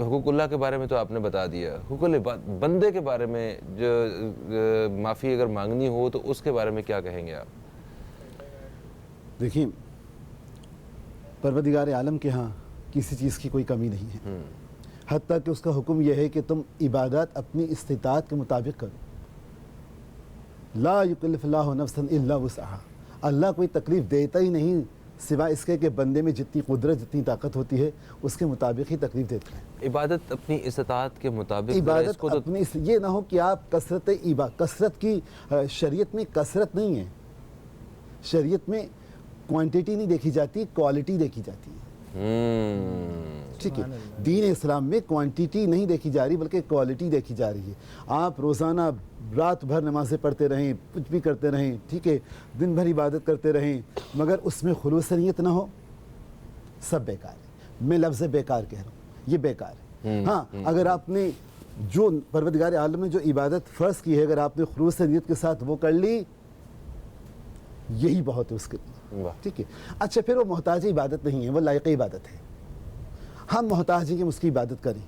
حقوق اللہ کے بارے میں تو آپ نے بتا دیا. حقوق بندے کے بارے میں جو معافی اگر مانگنی ہو تو اس کے بارے میں کیا کہیں گے آپ؟ دیکھیں پروردگار عالم کے ہاں کسی چیز کی کوئی کمی نہیں ہے حتیٰ کہ اس کا حکم یہ ہے کہ تم عبادات اپنی استطاعت کے مطابق کرو. لا یکلف اللہ نفسا الا وسعہا. اللہ کوئی تکلیف دیتا ہی نہیں سوائے اس کے کہ بندے میں جتنی قدرت جتنی طاقت ہوتی ہے اس کے مطابق ہی تکلیف دیتے ہیں. عبادت اپنی استطاعت کے مطابق عبادت اپنی یہ نہ ہو کہ آپ کثرت کی شریعت میں کثرت نہیں ہے. شریعت میں کوانٹیٹی نہیں دیکھی جاتی, کوالٹی دیکھی جاتی ہے. ٹھیک ہے, دین اسلام میں کوانٹیٹی نہیں دیکھی جا رہی بلکہ کوالٹی دیکھی جا رہی ہے. آپ روزانہ رات بھر نمازیں پڑھتے رہیں, کچھ بھی کرتے رہیں, ٹھیک ہے, دن بھر عبادت کرتے رہیں, مگر اس میں خلوص نیت نہ ہو, سب بیکار ہے. میں لفظ بیکار کہہ رہا ہوں, یہ بیکار ہے. ہاں, اگر آپ نے جو پروردگار عالم نے جو عبادت فرض کی ہے, اگر آپ نے خلوص نیت کے ساتھ وہ کر لی, یہی بہت ہے اس کے لیے. ٹھیک ہے. اچھا, پھر وہ محتاج عبادت نہیں ہے, وہ لائق عبادت ہے. ہم محتاج ہیں کہ ہم اس کی عبادت کریں,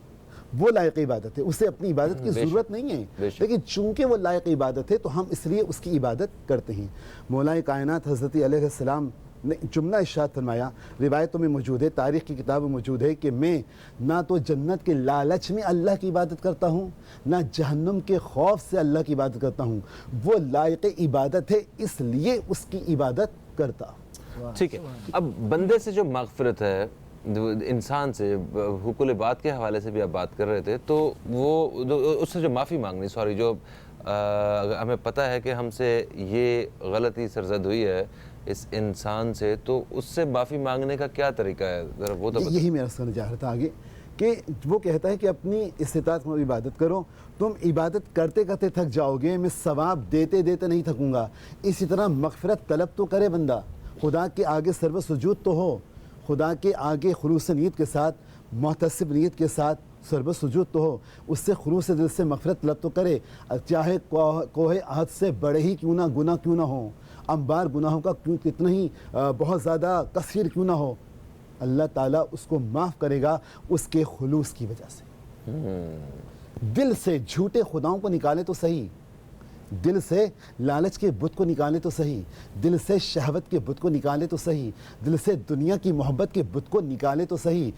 وہ لائق عبادت ہے, اسے اپنی عبادت کی ضرورت نہیں ہے, لیکن چونکہ وہ لائق عبادت ہے تو ہم اس لیے اس کی عبادت کرتے ہیں. مولا کائنات حضرت علیہ السلام نے جملہ ارشاد فرمایا, روایتوں میں موجود ہے, تاریخ کی کتاب میں موجود ہے, کہ میں نہ تو جنت کے لالچ میں اللہ کی عبادت کرتا ہوں, نہ جہنم کے خوف سے اللہ کی عبادت کرتا ہوں. وہ لائق عبادت ہے, اس لیے اس کی عبادت کرتا ہوں. ٹھیک ہے. اب بندے سے جو مغفرت ہے, انسان سے حقوق بات کے حوالے سے بھی آپ بات کر رہے تھے, تو وہ اس سے جو معافی مانگنی, سوری, جو ہمیں پتہ ہے کہ ہم سے یہ غلطی سرزد ہوئی ہے اس انسان سے, تو اس سے معافی مانگنے کا کیا طریقہ ہے, ذرا وہ تو یہی میرا سمجھ جا رہا تھا آگے, کہ وہ کہتا ہے کہ اپنی استطاعت میں عبادت کرو. تم عبادت کرتے کرتے تھک جاؤ گے, میں ثواب دیتے دیتے نہیں تھکوں گا. اسی طرح مغفرت طلب تو کرے بندہ, خدا کے آگے سرو سجود تو ہو, خدا کے آگے خلوص نیت کے ساتھ, محتسب نیت کے ساتھ سرو سجود تو ہو, اس سے خلوص دل سے مغفرت طلب تو کرے, چاہے کوہ احد سے بڑے ہی کیوں نہ گناہ کیوں نہ ہو, انبار گناہوں کا کتنا ہی بہت زیادہ کثیر کیوں نہ ہو, اللہ تعالیٰ اس کو معاف کرے گا اس کے خلوص کی وجہ سے. دل سے جھوٹے خداؤں کو نکالے تو صحیح, دل سے لالچ کے بت کو نکالے تو صحیح, دل سے شہوت کے بت کو نکالے تو صحیح, دل سے دنیا کی محبت کے بت کو نکالے تو صحیح,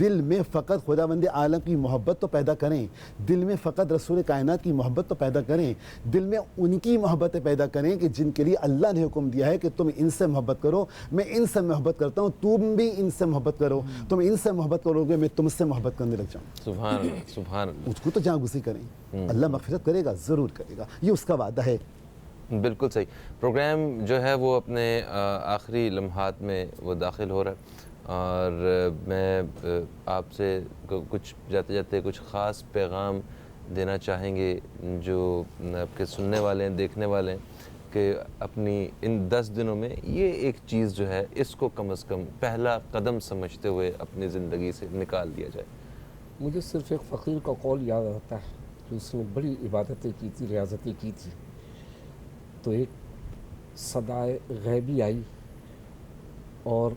دل میں فقط خداوند عالم کی محبت تو پیدا کریں, دل میں فقط رسول کائنات کی محبت تو پیدا کریں, دل میں ان کی محبتیں پیدا کریں کہ جن کے لیے اللہ نے حکم دیا ہے کہ تم ان سے محبت کرو, میں ان سے محبت کرتا ہوں, تم بھی ان سے محبت کرو, تم ان سے محبت کرو گے میں تم سے محبت کرنے لگ جاؤں. سبحان اللہ, سبحان اللہ. اس کو تو جہاں گسی کریں, اللہ مغفرت کرے گا, ضرور کرے گا, یہ اس کا وعدہ ہے. بالکل صحیح. پروگرام جو ہے وہ اپنے آخری لمحات میں وہ داخل ہو رہا ہے, اور میں آپ سے کچھ جاتے جاتے کچھ خاص پیغام دینا چاہیں گے جو آپ کے سننے والے ہیں, دیکھنے والے ہیں, کہ اپنی ان 10 دنوں میں یہ ایک چیز جو ہے اس کو کم از کم پہلا قدم سمجھتے ہوئے اپنی زندگی سے نکال دیا جائے. مجھے صرف ایک فقیر کا قول یاد آتا ہے کہ اس نے بڑی عبادتیں کی تھی, ریاضتیں کی تھی, تو ایک صدائے غیبی آئی اور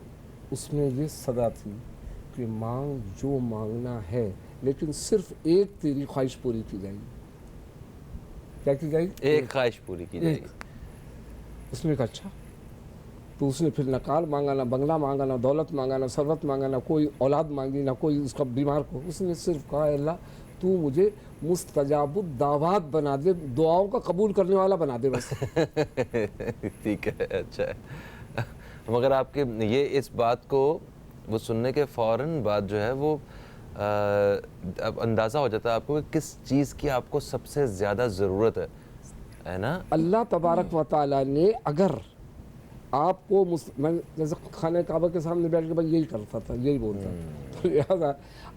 اس میں یہ صدا تھی کہ مانگ جو مانگنا ہے, لیکن صرف ایک تیری خواہش پوری کی جائے گی. کیا کی جائے گی؟ ایک خواہش پوری کی جائے گی. اس نے کہا اچھا. تو اس نے پھر نہ کار مانگا, نہ بنگلہ مانگا, نہ دولت مانگا, نہ ثروت مانگا, نہ کوئی اولاد مانگی, نہ کوئی اس کا بیمار کو. اس نے صرف کہا, اے اللہ تو مجھے مستجاب الدعوات بنا دے, دعاؤں کا قبول کرنے والا بنا دے بس. ٹھیک ہے, اچھا ہے. مگر آپ کے یہ اس بات کو وہ سننے کے فوراً بعد جو ہے وہ اب اندازہ ہو جاتا ہے آپ کو کہ کس چیز کی آپ کو سب سے زیادہ ضرورت ہے نا. اللہ تبارک و تعالیٰ نے اگر آپ کو میں جیسے خانہ کعبہ کے سامنے بیٹھ کے بھائی یہی کرتا تھا, یہی بولتا تھا, تو لہٰذا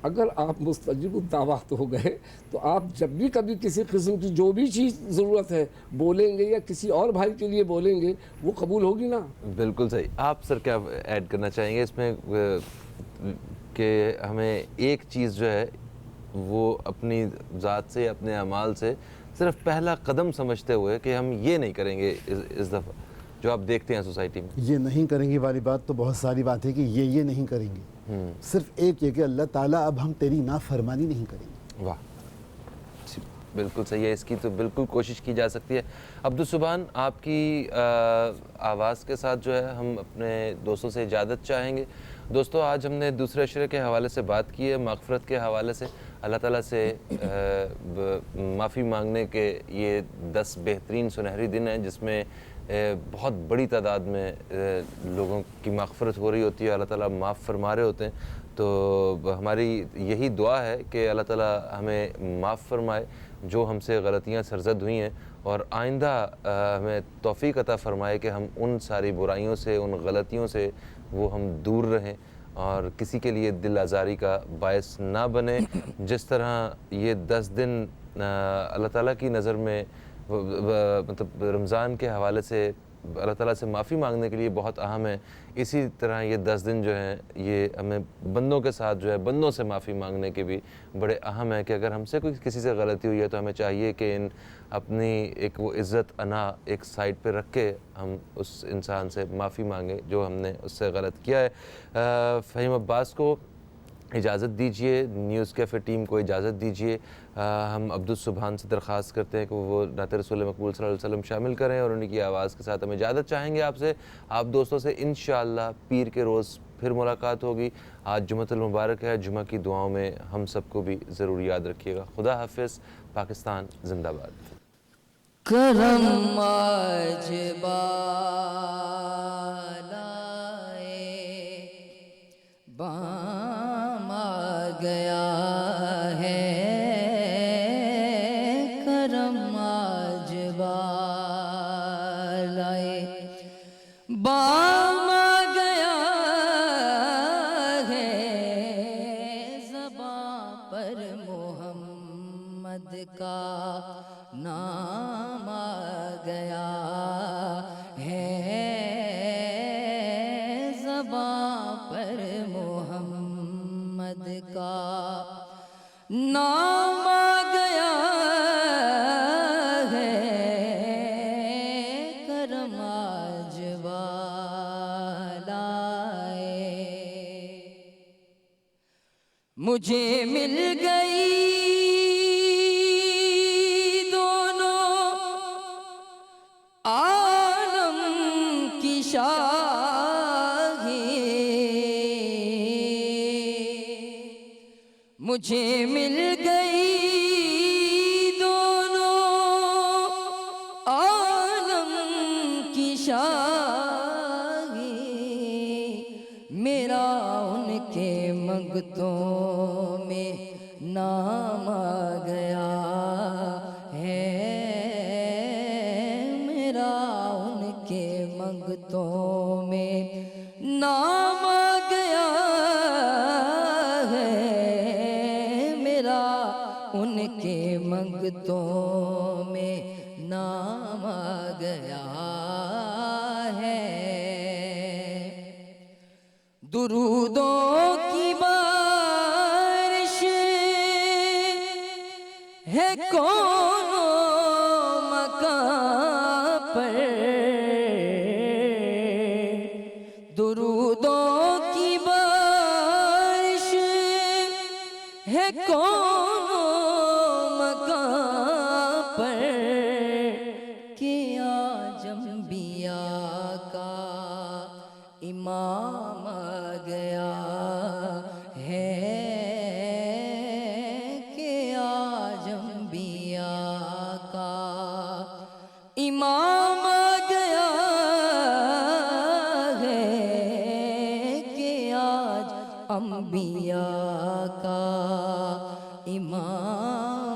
اگر آپ مستجیب الدعوات ہو گئے تو آپ جب بھی کبھی کسی قسم کی جو بھی چیز ضرورت ہے بولیں گے یا کسی اور بھائی کے لیے بولیں گے, وہ قبول ہوگی نا. بالکل صحیح. آپ سر کیا ایڈ کرنا چاہیں گے اس میں کہ ہمیں ایک چیز جو ہے وہ اپنی ذات سے, اپنے اعمال سے صرف پہلا قدم سمجھتے ہوئے کہ ہم یہ نہیں کریں گے اس دفعہ, جو آپ دیکھتے ہیں سوسائٹی میں یہ نہیں کریں گے والی بات تو بہت ساری بات ہے کہ یہ نہیں کریں گے, صرف ایک یہ کہ اللہ تعالیٰ اب ہم تیری نافرمانی نہیں کریں گے. واہ, بالکل صحیح ہے. اس کی تو بالکل کوشش کی جا سکتی ہے. عبدالسبحان, آپ کی آواز کے ساتھ جو ہے ہم اپنے دوستوں سے اجازت چاہیں گے. دوستو, آج ہم نے دوسرے عشرے کے حوالے سے بات کی ہے, مغفرت کے حوالے سے, اللہ تعالیٰ سے معافی مانگنے کے یہ 10 بہترین سنہری دن ہیں جس میں بہت بڑی تعداد میں لوگوں کی مغفرت ہو رہی ہوتی ہے, اللہ تعالیٰ معاف فرما رہے ہوتے ہیں. تو ہماری یہی دعا ہے کہ اللہ تعالیٰ ہمیں معاف فرمائے جو ہم سے غلطیاں سرزد ہوئی ہیں, اور آئندہ ہمیں توفیق عطا فرمائے کہ ہم ان ساری برائیوں سے, ان غلطیوں سے وہ ہم دور رہیں اور کسی کے لیے دل آزاری کا باعث نہ بنے. جس طرح یہ 10 دن اللہ تعالیٰ کی نظر میں مطلب رمضان کے حوالے سے اللہ تعالیٰ سے معافی مانگنے کے لیے بہت اہم ہے, اسی طرح یہ 10 دن جو ہیں یہ ہمیں بندوں کے ساتھ جو ہے بندوں سے معافی مانگنے کے بھی بڑے اہم ہے, کہ اگر ہم سے کوئی کسی سے غلطی ہوئی ہے تو ہمیں چاہیے کہ اپنی ایک وہ عزت انا ایک سائڈ پہ رکھ کے ہم اس انسان سے معافی مانگیں جو ہم نے اس سے غلط کیا ہے. فہیم عباس کو اجازت دیجیے, نیوز کیفے ٹیم کو اجازت دیجیے. ہم عبدالسبحان سے درخواست کرتے ہیں کہ وہ نعت رسول مقبول صلی اللہ علیہ وسلم شامل کریں, اور انہی کی آواز کے ساتھ ہم اجازت چاہیں گے آپ سے, آپ دوستوں سے. انشاءاللہ پیر کے روز پھر ملاقات ہوگی. آج جمعۃ المبارک ہے, جمعہ کی دعاؤں میں ہم سب کو بھی ضرور یاد رکھیے گا. خدا حافظ. پاکستان زندہ باد. کرم آج بام آ گیا ہے, کرم آج بالائے بام آ گیا ہے, زباں پر محمد کا نام آ گیا ہے, زباں پر محمد کا نام آ گیا ہے, کرم آج والائے. مجھے مل گئی عالم کی شاہی, مجھے مل گئی دونوں عالم کی شاہی, میرا ان کے منگتوں میں نام آ گیا ہے, منگتوں میں نام آ گیا ہے, میرا ان کے منگتوں میں نام آ گیا ہے. درودوں کی بارش ہے کون مکان پر, درودوں کی بارش ہے کون مکان پر, کہ آج انبیاء کا امام آ گیا ہے, کہ آج انبیاء کا امام آ گیا ہے, کہ آج انبیاء کا امام